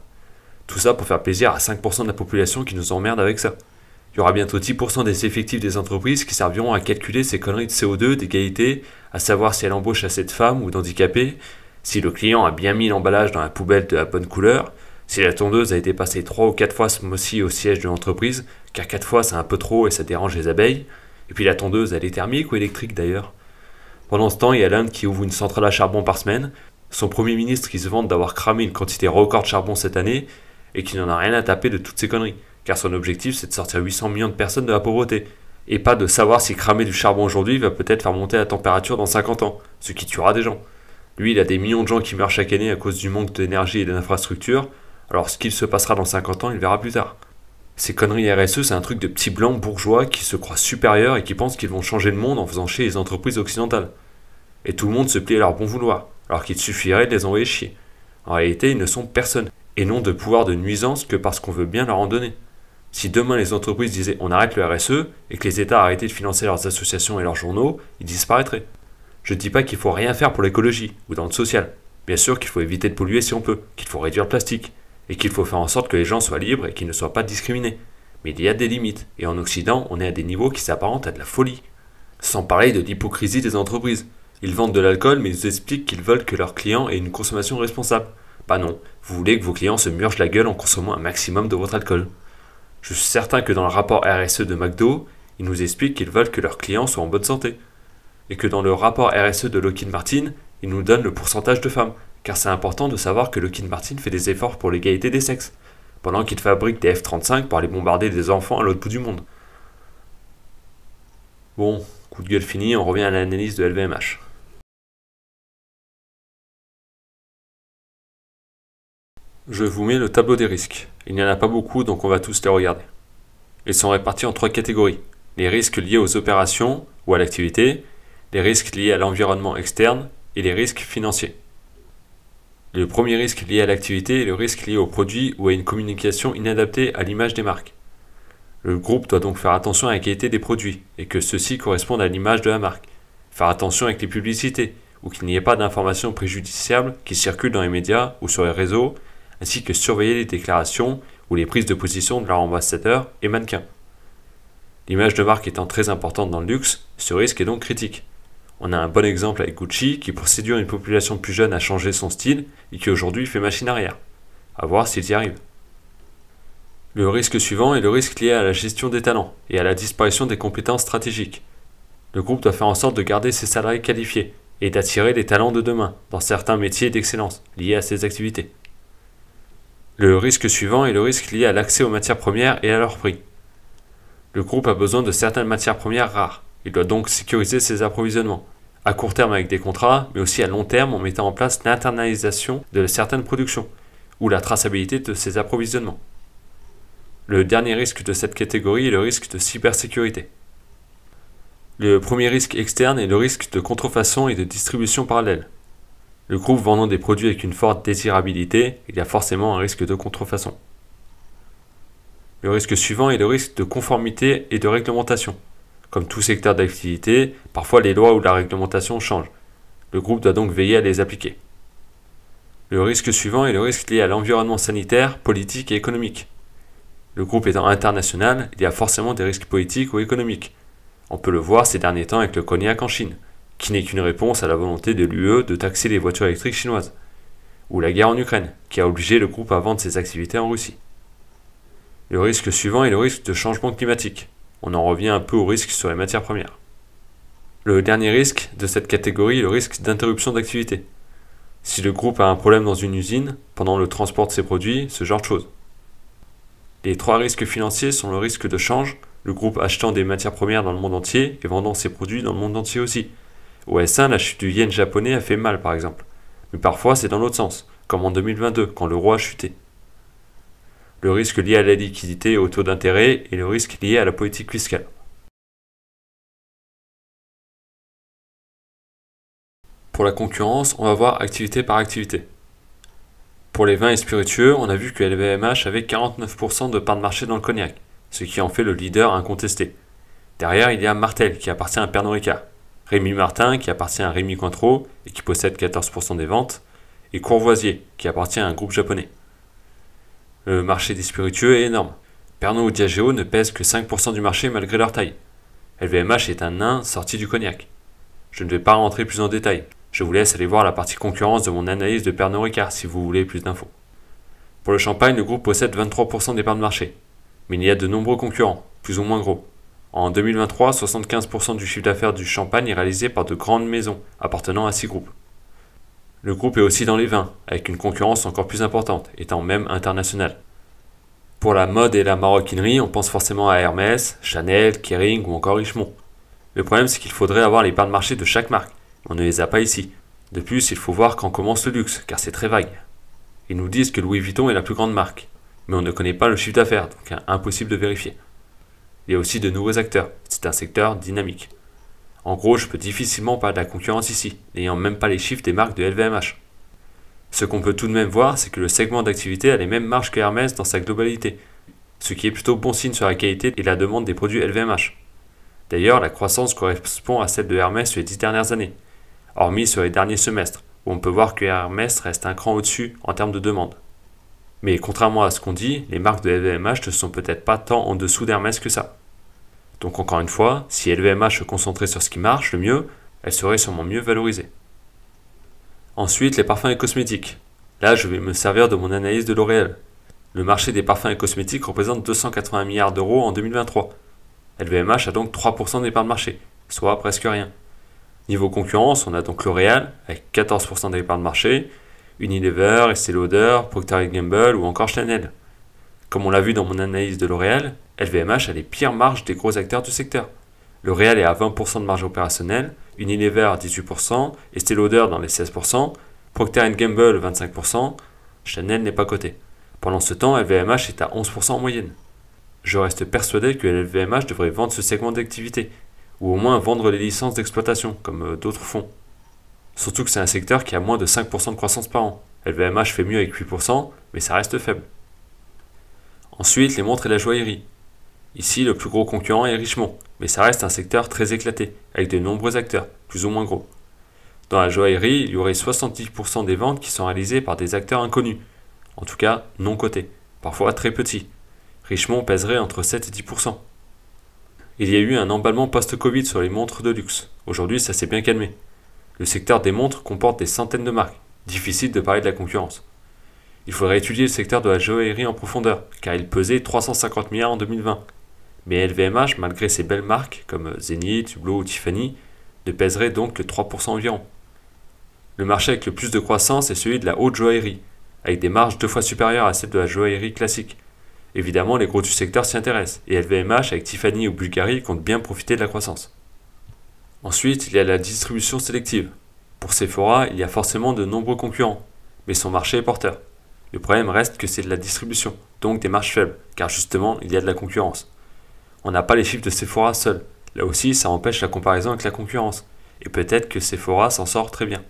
Tout ça pour faire plaisir à 5% de la population qui nous emmerde avec ça. Il y aura bientôt 10% des effectifs des entreprises qui serviront à calculer ces conneries de CO2, d'égalité, à savoir si elle embauche assez de femmes ou d'handicapés, si le client a bien mis l'emballage dans la poubelle de la bonne couleur, si la tondeuse a été passée 3 ou 4 fois ce mois-ci au siège de l'entreprise, car 4 fois c'est un peu trop et ça dérange les abeilles, et puis la tondeuse elle est thermique ou électrique d'ailleurs. Pendant ce temps, il y a l'Inde qui ouvre une centrale à charbon par semaine, son premier ministre qui se vante d'avoir cramé une quantité record de charbon cette année, et qui n'en a rien à taper de toutes ces conneries, car son objectif c'est de sortir 800 millions de personnes de la pauvreté, et pas de savoir si cramer du charbon aujourd'hui va peut-être faire monter la température dans 50 ans, ce qui tuera des gens. Lui, il a des millions de gens qui meurent chaque année à cause du manque d'énergie et d'infrastructures, alors ce qu'il se passera dans 50 ans, il verra plus tard. Ces conneries RSE, c'est un truc de petits blancs bourgeois qui se croient supérieurs et qui pensent qu'ils vont changer le monde en faisant chier les entreprises occidentales. Et tout le monde se plie à leur bon vouloir, alors qu'il suffirait de les envoyer chier. En réalité, ils ne sont personne, et n'ont de pouvoir de nuisance que parce qu'on veut bien leur en donner. Si demain les entreprises disaient on arrête le RSE et que les États arrêtaient de financer leurs associations et leurs journaux, ils disparaîtraient. Je ne dis pas qu'il faut rien faire pour l'écologie ou dans le social. Bien sûr qu'il faut éviter de polluer si on peut, qu'il faut réduire le plastique, et qu'il faut faire en sorte que les gens soient libres et qu'ils ne soient pas discriminés. Mais il y a des limites, et en Occident, on est à des niveaux qui s'apparentent à de la folie. Sans parler de l'hypocrisie des entreprises. Ils vendent de l'alcool, mais ils nous expliquent qu'ils veulent que leurs clients aient une consommation responsable. Bah non, vous voulez que vos clients se murgent la gueule en consommant un maximum de votre alcool. Je suis certain que dans le rapport RSE de McDo, ils nous expliquent qu'ils veulent que leurs clients soient en bonne santé. Et que dans le rapport RSE de Lockheed Martin, ils nous donnent le pourcentage de femmes, car c'est important de savoir que Lockheed Martin fait des efforts pour l'égalité des sexes, pendant qu'il fabrique des F-35 pour aller bombarder des enfants à l'autre bout du monde. Bon, coup de gueule fini, on revient à l'analyse de LVMH. Je vous mets le tableau des risques. Il n'y en a pas beaucoup, donc on va tous les regarder. Ils sont répartis en 3 catégories. Les risques liés aux opérations ou à l'activité, les risques liés à l'environnement externe et les risques financiers. Le premier risque lié à l'activité est le risque lié au produit ou à une communication inadaptée à l'image des marques. Le groupe doit donc faire attention à la qualité des produits et que ceux-ci correspondent à l'image de la marque. Faire attention avec les publicités ou qu'il n'y ait pas d'informations préjudiciables qui circulent dans les médias ou sur les réseaux, ainsi que surveiller les déclarations ou les prises de position de leurs ambassadeurs et mannequins. L'image de marque étant très importante dans le luxe, ce risque est donc critique. On a un bon exemple avec Gucci qui, pour séduire une population plus jeune, a changé son style et qui aujourd'hui fait machine arrière. À voir s'ils y arrivent. Le risque suivant est le risque lié à la gestion des talents et à la disparition des compétences stratégiques. Le groupe doit faire en sorte de garder ses salariés qualifiés et d'attirer les talents de demain dans certains métiers d'excellence liés à ces activités. Le risque suivant est le risque lié à l'accès aux matières premières et à leur prix. Le groupe a besoin de certaines matières premières rares. Il doit donc sécuriser ses approvisionnements, à court terme avec des contrats, mais aussi à long terme en mettant en place l'internalisation de certaines productions, ou la traçabilité de ses approvisionnements. Le dernier risque de cette catégorie est le risque de cybersécurité. Le premier risque externe est le risque de contrefaçon et de distribution parallèle. Le groupe vendant des produits avec une forte désirabilité, il y a forcément un risque de contrefaçon. Le risque suivant est le risque de conformité et de réglementation. Comme tout secteur d'activité, parfois les lois ou la réglementation changent. Le groupe doit donc veiller à les appliquer. Le risque suivant est le risque lié à l'environnement sanitaire, politique et économique. Le groupe étant international, il y a forcément des risques politiques ou économiques. On peut le voir ces derniers temps avec le cognac en Chine, qui n'est qu'une réponse à la volonté de l'UE de taxer les voitures électriques chinoises. Ou la guerre en Ukraine, qui a obligé le groupe à vendre ses activités en Russie. Le risque suivant est le risque de changement climatique. On en revient un peu au risque sur les matières premières. Le dernier risque de cette catégorie est le risque d'interruption d'activité. Si le groupe a un problème dans une usine, pendant le transport de ses produits, ce genre de choses. Les 3 risques financiers sont le risque de change, le groupe achetant des matières premières dans le monde entier et vendant ses produits dans le monde entier aussi. Au S1, la chute du yen japonais a fait mal par exemple. Mais parfois c'est dans l'autre sens, comme en 2022 quand l'euro a chuté. Le risque lié à la liquidité et au taux d'intérêt et le risque lié à la politique fiscale. Pour la concurrence, on va voir activité par activité. Pour les vins et spiritueux, on a vu que LVMH avait 49% de part de marché dans le cognac, ce qui en fait le leader incontesté. Derrière, il y a Martell qui appartient à Pernod Ricard, Rémy Martin qui appartient à Rémy Cointreau et qui possède 14% des ventes, et Courvoisier qui appartient à un groupe japonais. Le marché des spiritueux est énorme. Pernod ou Diageo ne pèsent que 5% du marché malgré leur taille. LVMH est un nain sorti du cognac. Je ne vais pas rentrer plus en détail. Je vous laisse aller voir la partie concurrence de mon analyse de Pernod Ricard si vous voulez plus d'infos. Pour le champagne, le groupe possède 23% des parts de marché. Mais il y a de nombreux concurrents, plus ou moins gros. En 2023, 75% du chiffre d'affaires du champagne est réalisé par de grandes maisons appartenant à 6 groupes. Le groupe est aussi dans les vins, avec une concurrence encore plus importante, étant même internationale. Pour la mode et la maroquinerie, on pense forcément à Hermès, Chanel, Kering ou encore Richemont. Le problème, c'est qu'il faudrait avoir les parts de marché de chaque marque. On ne les a pas ici. De plus, il faut voir quand commence le luxe, car c'est très vague. Ils nous disent que Louis Vuitton est la plus grande marque, mais on ne connaît pas le chiffre d'affaires, donc impossible de vérifier. Il y a aussi de nouveaux acteurs, c'est un secteur dynamique. En gros, je peux difficilement parler de la concurrence ici, n'ayant même pas les chiffres des marques de LVMH. Ce qu'on peut tout de même voir, c'est que le segment d'activité a les mêmes marges que Hermès dans sa globalité, ce qui est plutôt bon signe sur la qualité et la demande des produits LVMH. D'ailleurs, la croissance correspond à celle de Hermès sur les 10 dernières années, hormis sur les derniers semestres, où on peut voir que Hermès reste un cran au-dessus en termes de demande. Mais contrairement à ce qu'on dit, les marques de LVMH ne sont peut-être pas tant en dessous d'Hermès que ça. Donc encore une fois, si LVMH se concentrait sur ce qui marche le mieux, elle serait sûrement mieux valorisée. Ensuite, les parfums et cosmétiques. Là, je vais me servir de mon analyse de L'Oréal. Le marché des parfums et cosmétiques représente 280 milliards d'euros en 2023. LVMH a donc 3% des parts de marché, soit presque rien. Niveau concurrence, on a donc L'Oréal avec 14% des parts de marché, Unilever, Estée Lauder, Procter & Gamble ou encore Chanel. Comme on l'a vu dans mon analyse de L'Oréal, LVMH a les pires marges des gros acteurs du secteur. L'Oréal est à 20% de marge opérationnelle, Unilever à 18%, Estée Lauder dans les 16%, Procter & Gamble 25%, Chanel n'est pas coté. Pendant ce temps, LVMH est à 11% en moyenne. Je reste persuadé que LVMH devrait vendre ce segment d'activité, ou au moins vendre les licences d'exploitation, comme d'autres font. Surtout que c'est un secteur qui a moins de 5% de croissance par an. LVMH fait mieux avec 8%, mais ça reste faible. Ensuite, les montres et la joaillerie. Ici, le plus gros concurrent est Richemont, mais ça reste un secteur très éclaté, avec de nombreux acteurs, plus ou moins gros. Dans la joaillerie, il y aurait 70% des ventes qui sont réalisées par des acteurs inconnus, en tout cas non cotés, parfois très petits. Richemont pèserait entre 7 et 10%. Il y a eu un emballement post-Covid sur les montres de luxe. Aujourd'hui, ça s'est bien calmé. Le secteur des montres comporte des centaines de marques. Difficile de parler de la concurrence. Il faudrait étudier le secteur de la joaillerie en profondeur, car il pesait 350 milliards en 2020. Mais LVMH, malgré ses belles marques comme Zenith, Hublot ou Tiffany, ne pèserait donc que 3% environ. Le marché avec le plus de croissance est celui de la haute joaillerie, avec des marges 2 fois supérieures à celles de la joaillerie classique. Évidemment, les gros du secteur s'y intéressent, et LVMH avec Tiffany ou Bulgari compte bien profiter de la croissance. Ensuite, il y a la distribution sélective. Pour Sephora, il y a forcément de nombreux concurrents, mais son marché est porteur. Le problème reste que c'est de la distribution, donc des marges faibles, car justement, il y a de la concurrence. On n'a pas les chiffres de Sephora seul. Là aussi, ça empêche la comparaison avec la concurrence, et peut-être que Sephora s'en sort très bien.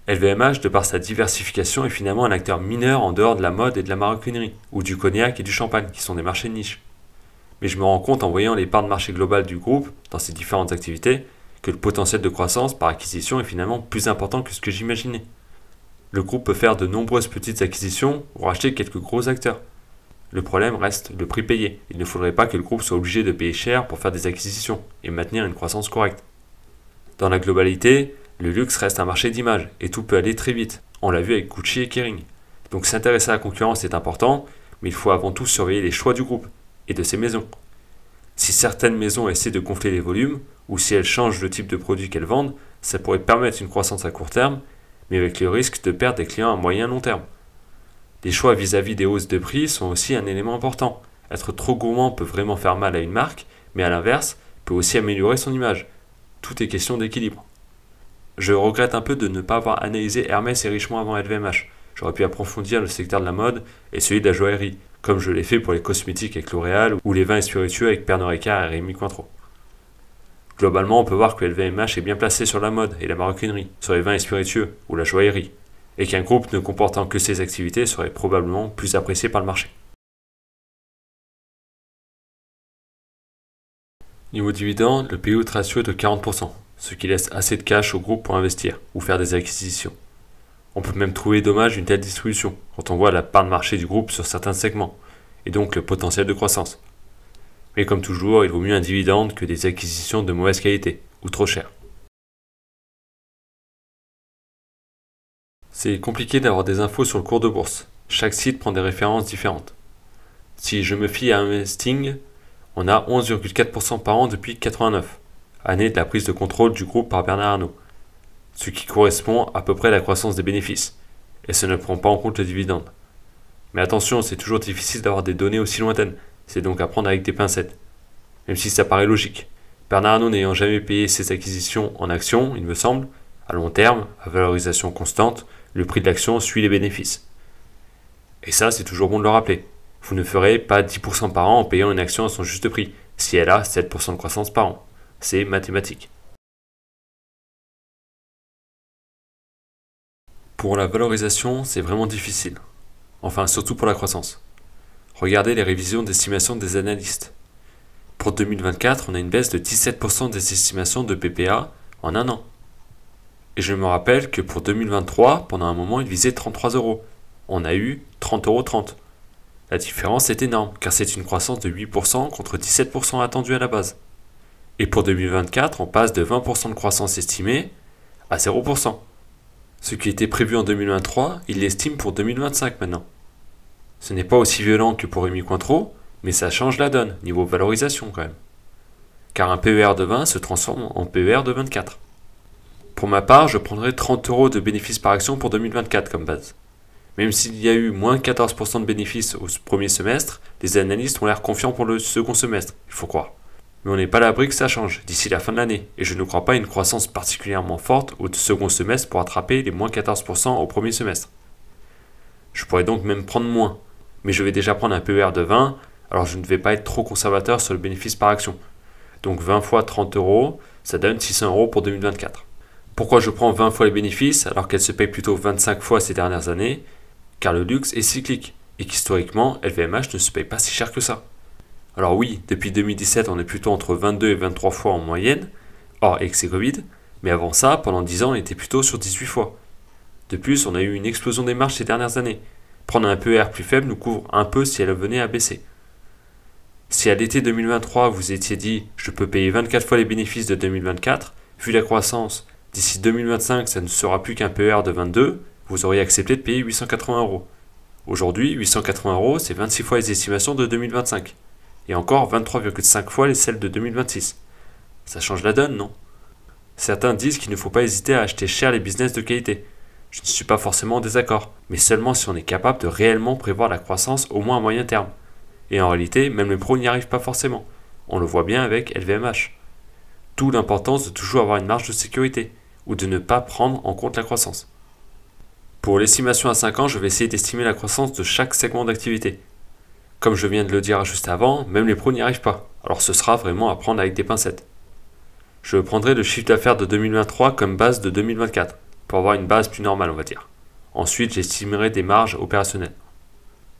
LVMH, de par sa diversification, est finalement un acteur mineur en dehors de la mode et de la maroquinerie, ou du cognac et du champagne, qui sont des marchés de niche. Mais je me rends compte en voyant les parts de marché globales du groupe, dans ses différentes activités, que le potentiel de croissance par acquisition est finalement plus important que ce que j'imaginais. Le groupe peut faire de nombreuses petites acquisitions ou racheter quelques gros acteurs. Le problème reste le prix payé. Il ne faudrait pas que le groupe soit obligé de payer cher pour faire des acquisitions et maintenir une croissance correcte. Dans la globalité, le luxe reste un marché d'image et tout peut aller très vite. On l'a vu avec Gucci et Kering. Donc s'intéresser à la concurrence est important, mais il faut avant tout surveiller les choix du groupe et de ses maisons. Si certaines maisons essaient de gonfler les volumes, ou si elles changent le type de produit qu'elles vendent, ça pourrait permettre une croissance à court terme, mais avec le risque de perdre des clients à moyen long terme. Les choix vis-à-vis des hausses de prix sont aussi un élément important. Être trop gourmand peut vraiment faire mal à une marque, mais à l'inverse, peut aussi améliorer son image. Tout est question d'équilibre. Je regrette un peu de ne pas avoir analysé Hermès et Richemont avant LVMH. J'aurais pu approfondir le secteur de la mode et celui de la joaillerie, comme je l'ai fait pour les cosmétiques avec L'Oréal ou les vins et spiritueux avec Pernod Ricard et Rémy Cointreau. Globalement, on peut voir que LVMH est bien placé sur la mode et la maroquinerie, sur les vins et spiritueux ou la joaillerie, et qu'un groupe ne comportant que ces activités serait probablement plus apprécié par le marché. Niveau dividende, le payout ratio est de 40%, ce qui laisse assez de cash au groupe pour investir ou faire des acquisitions. On peut même trouver dommage une telle distribution, quand on voit la part de marché du groupe sur certains segments, et donc le potentiel de croissance. Mais comme toujours, il vaut mieux un dividende que des acquisitions de mauvaise qualité, ou trop chères. C'est compliqué d'avoir des infos sur le cours de bourse. Chaque site prend des références différentes. Si je me fie à Investing, on a 11,4% par an depuis 89, année de la prise de contrôle du groupe par Bernard Arnault, ce qui correspond à peu près à la croissance des bénéfices, et ça ne prend pas en compte le dividende. Mais attention, c'est toujours difficile d'avoir des données aussi lointaines, c'est donc à prendre avec des pincettes, même si ça paraît logique. Bernard Arnault n'ayant jamais payé ses acquisitions en actions, il me semble, à long terme, à valorisation constante, le prix de l'action suit les bénéfices. Et ça, c'est toujours bon de le rappeler. Vous ne ferez pas 10% par an en payant une action à son juste prix, si elle a 7% de croissance par an. C'est mathématique. Pour la valorisation, c'est vraiment difficile. Enfin, surtout pour la croissance. Regardez les révisions d'estimation des analystes. Pour 2024, on a une baisse de 17% des estimations de PPA en un an. Et je me rappelle que pour 2023, pendant un moment, il visait 33 €. On a eu 30,30 €. La différence est énorme, car c'est une croissance de 8% contre 17% attendu à la base. Et pour 2024, on passe de 20% de croissance estimée à 0%. Ce qui était prévu en 2023, il l'estime pour 2025 maintenant. Ce n'est pas aussi violent que pour Rémi Cointreau, mais ça change la donne, niveau valorisation quand même. Car un PER de 20 se transforme en PER de 24. Pour ma part, je prendrai 30 € de bénéfices par action pour 2024 comme base. Même s'il y a eu moins 14% de bénéfices au premier semestre, les analystes ont l'air confiants pour le second semestre, il faut croire. Mais on n'est pas à l'abri que ça change d'ici la fin de l'année, et je ne crois pas à une croissance particulièrement forte au second semestre pour attraper les moins 14% au premier semestre. Je pourrais donc même prendre moins, mais je vais déjà prendre un PER de 20, alors je ne vais pas être trop conservateur sur le bénéfice par action. Donc 20 fois 30 €, ça donne 600 € pour 2024. Pourquoi je prends 20 fois les bénéfices alors qu'elle se paye plutôt 25 fois ces dernières années? Car le luxe est cyclique, et qu'historiquement, LVMH ne se paye pas si cher que ça. Alors oui, depuis 2017, on est plutôt entre 22 et 23 fois en moyenne, hors excès Covid, mais avant ça, pendant 10 ans, on était plutôt sur 18 fois. De plus, on a eu une explosion des marges ces dernières années. Prendre un PER plus faible nous couvre un peu si elle venait à baisser. Si à l'été 2023, vous étiez dit « je peux payer 24 fois les bénéfices de 2024 », vu la croissance, d'ici 2025, ça ne sera plus qu'un PER de 22, vous auriez accepté de payer 880 €. Aujourd'hui, 880 €, c'est 26 fois les estimations de 2025. Et encore 23,5 fois celles de 2026. Ça change la donne, non? Certains disent qu'il ne faut pas hésiter à acheter cher les business de qualité. Je ne suis pas forcément en désaccord, mais seulement si on est capable de réellement prévoir la croissance au moins à moyen terme. Et en réalité, même les pros n'y arrivent pas forcément. On le voit bien avec LVMH. D'où l'importance de toujours avoir une marge de sécurité, ou de ne pas prendre en compte la croissance. Pour l'estimation à 5 ans, je vais essayer d'estimer la croissance de chaque segment d'activité. Comme je viens de le dire juste avant, même les pros n'y arrivent pas, alors ce sera vraiment à prendre avec des pincettes. Je prendrai le chiffre d'affaires de 2023 comme base de 2024, pour avoir une base plus normale on va dire. Ensuite, j'estimerai des marges opérationnelles.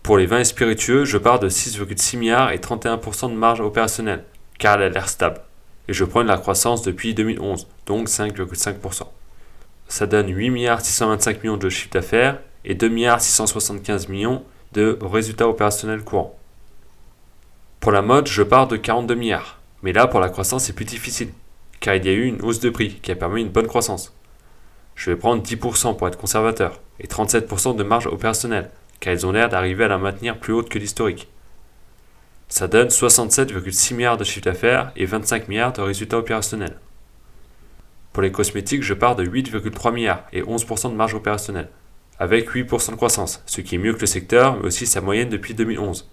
Pour les vins et spiritueux, je pars de 6,6 milliards et 31% de marge opérationnelle, car elle a l'air stable. Et je prends de la croissance depuis 2011, donc 5,5%. Ça donne 8 milliards 625 millions de chiffre d'affaires et 2 milliards 675 millions de résultats opérationnels courants. Pour la mode, je pars de 42 milliards, mais là pour la croissance c'est plus difficile, car il y a eu une hausse de prix qui a permis une bonne croissance. Je vais prendre 10% pour être conservateur, et 37% de marge opérationnelle, car ils ont l'air d'arriver à la maintenir plus haute que l'historique. Ça donne 67,6 milliards de chiffre d'affaires et 25 milliards de résultats opérationnels. Pour les cosmétiques, je pars de 8,3 milliards et 11% de marge opérationnelle, avec 8% de croissance, ce qui est mieux que le secteur, mais aussi sa moyenne depuis 2011.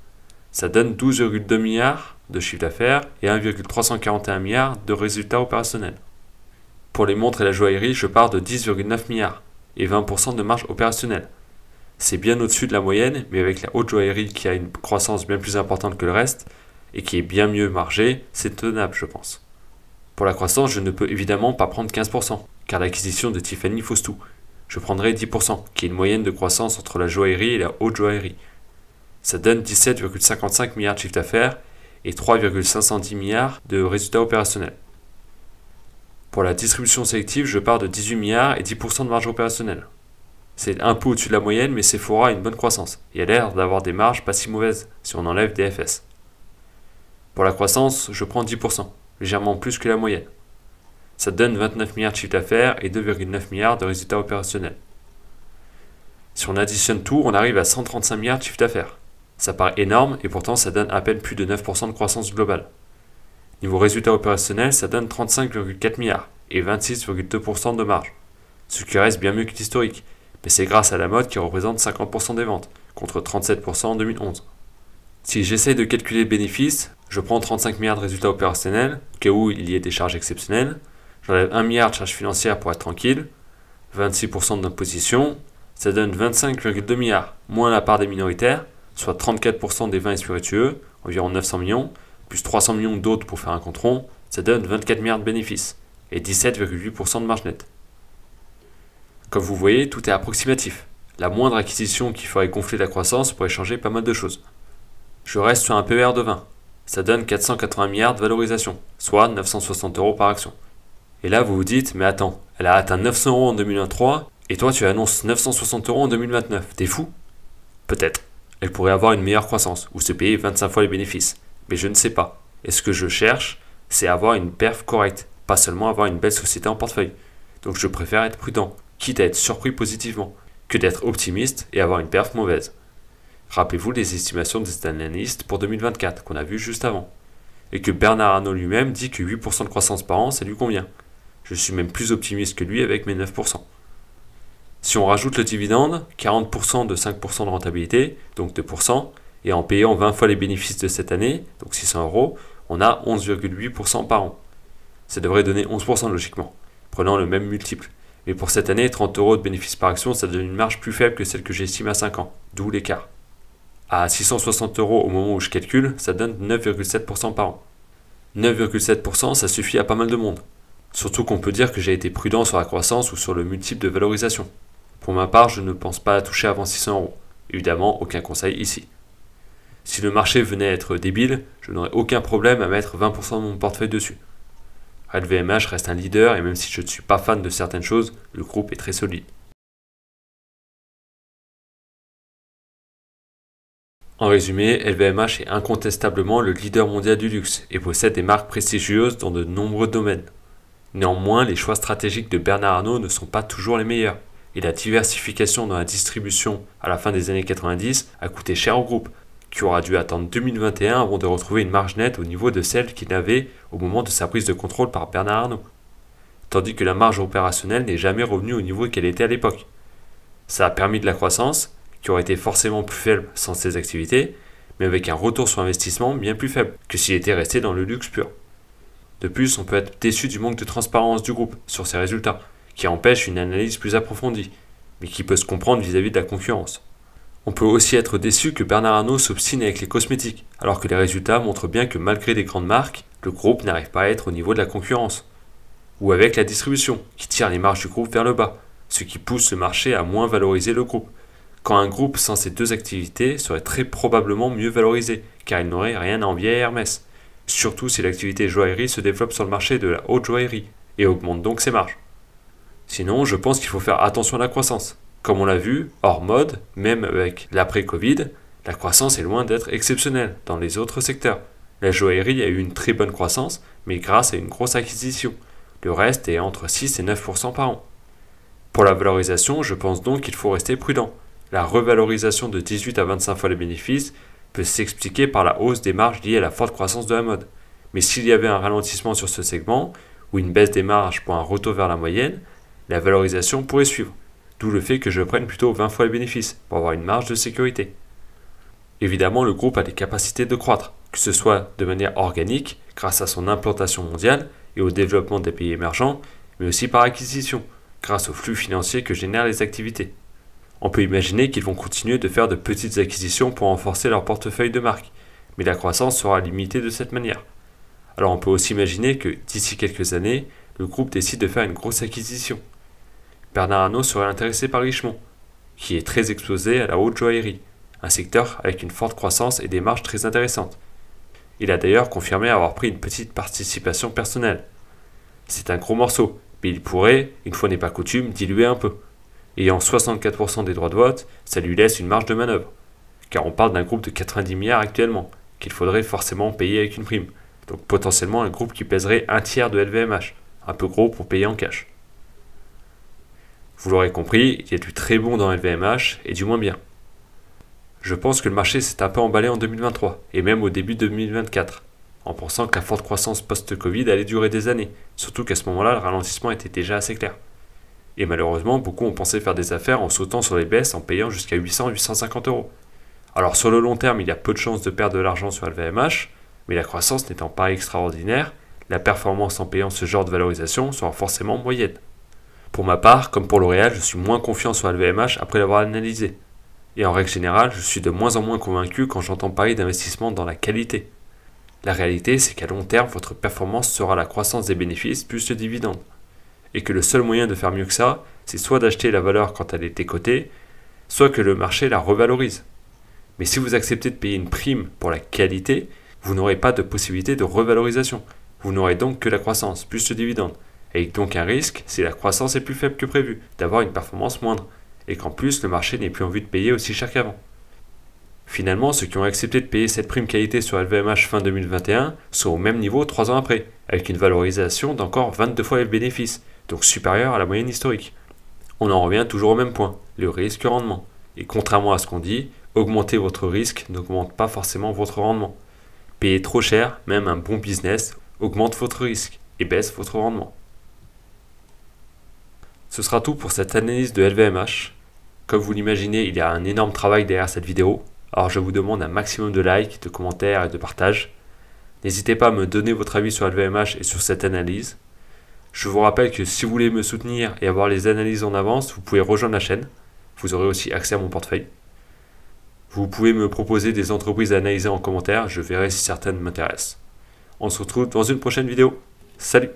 Ça donne 12,2 milliards de chiffre d'affaires et 1,341 milliards de résultats opérationnels. Pour les montres et la joaillerie, je pars de 10,9 milliards et 20% de marge opérationnelle. C'est bien au-dessus de la moyenne, mais avec la haute joaillerie qui a une croissance bien plus importante que le reste, et qui est bien mieux margée, c'est tenable je pense. Pour la croissance, je ne peux évidemment pas prendre 15%, car l'acquisition de Tiffany fausse tout. Je prendrai 10%, qui est une moyenne de croissance entre la joaillerie et la haute joaillerie. Ça donne 17,55 milliards de chiffre d'affaires et 3,510 milliards de résultats opérationnels. Pour la distribution sélective, je pars de 18 milliards et 10% de marge opérationnelle. C'est un peu au-dessus de la moyenne, mais Sephora a une bonne croissance et a l'air d'avoir des marges pas si mauvaises si on enlève DFS. Pour la croissance, je prends 10%, légèrement plus que la moyenne. Ça donne 29 milliards de chiffre d'affaires et 2,9 milliards de résultats opérationnels. Si on additionne tout, on arrive à 135 milliards de chiffre d'affaires. Ça paraît énorme et pourtant ça donne à peine plus de 9% de croissance globale. Niveau résultats opérationnels, ça donne 35,4 milliards et 26,2% de marge, ce qui reste bien mieux que l'historique, mais c'est grâce à la mode qui représente 50% des ventes, contre 37% en 2011. Si j'essaye de calculer le bénéfice, je prends 35 milliards de résultats opérationnels, au cas où il y ait des charges exceptionnelles, j'enlève 1 milliard de charges financières pour être tranquille, 26% d'imposition, ça donne 25,2 milliards, moins la part des minoritaires, soit 34% des vins et spiritueux, environ 900 millions, plus 300 millions d'autres pour faire un compte rond, ça donne 24 milliards de bénéfices, et 17,8% de marge nette. Comme vous voyez, tout est approximatif. La moindre acquisition qui ferait gonfler la croissance pourrait changer pas mal de choses. Je reste sur un PER de 20. Ça donne 480 milliards de valorisation, soit 960 € par action. Et là, vous vous dites, mais attends, elle a atteint 900 € en 2023, et toi tu annonces 960 € en 2029. T'es fou? Peut-être. Elle pourrait avoir une meilleure croissance, ou se payer 25 fois les bénéfices. Mais je ne sais pas. Et ce que je cherche, c'est avoir une perf correcte, pas seulement avoir une belle société en portefeuille. Donc je préfère être prudent, quitte à être surpris positivement, que d'être optimiste et avoir une perf mauvaise. Rappelez-vous les estimations des analystes pour 2024 qu'on a vu juste avant, et que Bernard Arnault lui-même dit que 8% de croissance par an, ça lui convient. Je suis même plus optimiste que lui avec mes 9%. Si on rajoute le dividende, 40% de 5% de rentabilité, donc 2%, et en payant 20 fois les bénéfices de cette année, donc 600 €, on a 11,8% par an. Ça devrait donner 11% logiquement, prenant le même multiple. Mais pour cette année, 30 € de bénéfices par action, ça donne une marge plus faible que celle que j'estime à 5 ans, d'où l'écart. À 660 € au moment où je calcule, ça donne 9,7% par an. 9,7%, ça suffit à pas mal de monde. Surtout qu'on peut dire que j'ai été prudent sur la croissance ou sur le multiple de valorisation. Pour ma part, je ne pense pas à toucher avant 600 €. Évidemment, aucun conseil ici. Si le marché venait à être débile, je n'aurais aucun problème à mettre 20% de mon portefeuille dessus. LVMH reste un leader et même si je ne suis pas fan de certaines choses, le groupe est très solide. En résumé, LVMH est incontestablement le leader mondial du luxe et possède des marques prestigieuses dans de nombreux domaines. Néanmoins, les choix stratégiques de Bernard Arnault ne sont pas toujours les meilleurs, et la diversification dans la distribution à la fin des années 90 a coûté cher au groupe, qui aura dû attendre 2021 avant de retrouver une marge nette au niveau de celle qu'il avait au moment de sa prise de contrôle par Bernard Arnault, tandis que la marge opérationnelle n'est jamais revenue au niveau qu'elle était à l'époque. Ça a permis de la croissance, qui aurait été forcément plus faible sans ces activités, mais avec un retour sur investissement bien plus faible que s'il était resté dans le luxe pur. De plus, on peut être déçu du manque de transparence du groupe sur ses résultats, qui empêche une analyse plus approfondie, mais qui peut se comprendre vis-à-vis de la concurrence. On peut aussi être déçu que Bernard Arnault s'obstine avec les cosmétiques, alors que les résultats montrent bien que malgré les grandes marques, le groupe n'arrive pas à être au niveau de la concurrence. Ou avec la distribution, qui tire les marges du groupe vers le bas, ce qui pousse le marché à moins valoriser le groupe. Quand un groupe sans ces deux activités serait très probablement mieux valorisé, car il n'aurait rien à envier à Hermès, surtout si l'activité joaillerie se développe sur le marché de la haute joaillerie, et augmente donc ses marges. Sinon, je pense qu'il faut faire attention à la croissance. Comme on l'a vu, hors mode, même avec l'après-Covid, la croissance est loin d'être exceptionnelle dans les autres secteurs. La joaillerie a eu une très bonne croissance, mais grâce à une grosse acquisition. Le reste est entre 6 et 9% par an. Pour la valorisation, je pense donc qu'il faut rester prudent. La revalorisation de 18 à 25 fois les bénéfices peut s'expliquer par la hausse des marges liées à la forte croissance de la mode. Mais s'il y avait un ralentissement sur ce segment, ou une baisse des marges pour un retour vers la moyenne, la valorisation pourrait suivre. D'où le fait que je prenne plutôt 20 fois les bénéfices, pour avoir une marge de sécurité. Évidemment, le groupe a les capacités de croître, que ce soit de manière organique, grâce à son implantation mondiale et au développement des pays émergents, mais aussi par acquisition, grâce aux flux financiers que génèrent les activités. On peut imaginer qu'ils vont continuer de faire de petites acquisitions pour renforcer leur portefeuille de marques, mais la croissance sera limitée de cette manière. Alors on peut aussi imaginer que, d'ici quelques années, le groupe décide de faire une grosse acquisition. Bernard Arnault serait intéressé par Richemont, qui est très exposé à la haute joaillerie, un secteur avec une forte croissance et des marges très intéressantes. Il a d'ailleurs confirmé avoir pris une petite participation personnelle. C'est un gros morceau, mais il pourrait, une fois n'est pas coutume, diluer un peu. Ayant 64% des droits de vote, ça lui laisse une marge de manœuvre. Car on parle d'un groupe de 90 milliards actuellement, qu'il faudrait forcément payer avec une prime. Donc potentiellement un groupe qui pèserait un tiers de LVMH, un peu gros pour payer en cash. Vous l'aurez compris, il y a du très bon dans LVMH et du moins bien. Je pense que le marché s'est un peu emballé en 2023, et même au début de 2024, en pensant que la forte croissance post-Covid allait durer des années, surtout qu'à ce moment-là, le ralentissement était déjà assez clair. Et malheureusement, beaucoup ont pensé faire des affaires en sautant sur les baisses en payant jusqu'à 800-850 euros. Alors sur le long terme, il y a peu de chances de perdre de l'argent sur LVMH, mais la croissance n'étant pas extraordinaire, la performance en payant ce genre de valorisation sera forcément moyenne. Pour ma part, comme pour L'Oréal, je suis moins confiant sur LVMH après l'avoir analysé. Et en règle générale, je suis de moins en moins convaincu quand j'entends parler d'investissement dans la qualité. La réalité, c'est qu'à long terme, votre performance sera la croissance des bénéfices plus le dividende. Et que le seul moyen de faire mieux que ça, c'est soit d'acheter la valeur quand elle est décotée, soit que le marché la revalorise. Mais si vous acceptez de payer une prime pour la qualité, vous n'aurez pas de possibilité de revalorisation. Vous n'aurez donc que la croissance, plus le dividende. Avec donc un risque, si la croissance est plus faible que prévu, d'avoir une performance moindre, et qu'en plus le marché n'ait plus envie de payer aussi cher qu'avant. Finalement, ceux qui ont accepté de payer cette prime qualité sur LVMH fin 2021 sont au même niveau 3 ans après, avec une valorisation d'encore 22 fois les bénéfices, donc supérieure à la moyenne historique. On en revient toujours au même point, le risque-rendement. Et contrairement à ce qu'on dit, augmenter votre risque n'augmente pas forcément votre rendement. Payer trop cher, même un bon business, augmente votre risque et baisse votre rendement. Ce sera tout pour cette analyse de LVMH. Comme vous l'imaginez, il y a un énorme travail derrière cette vidéo, alors je vous demande un maximum de likes, de commentaires et de partages. N'hésitez pas à me donner votre avis sur LVMH et sur cette analyse. Je vous rappelle que si vous voulez me soutenir et avoir les analyses en avance, vous pouvez rejoindre la chaîne. Vous aurez aussi accès à mon portefeuille. Vous pouvez me proposer des entreprises à analyser en commentaire, je verrai si certaines m'intéressent. On se retrouve dans une prochaine vidéo. Salut!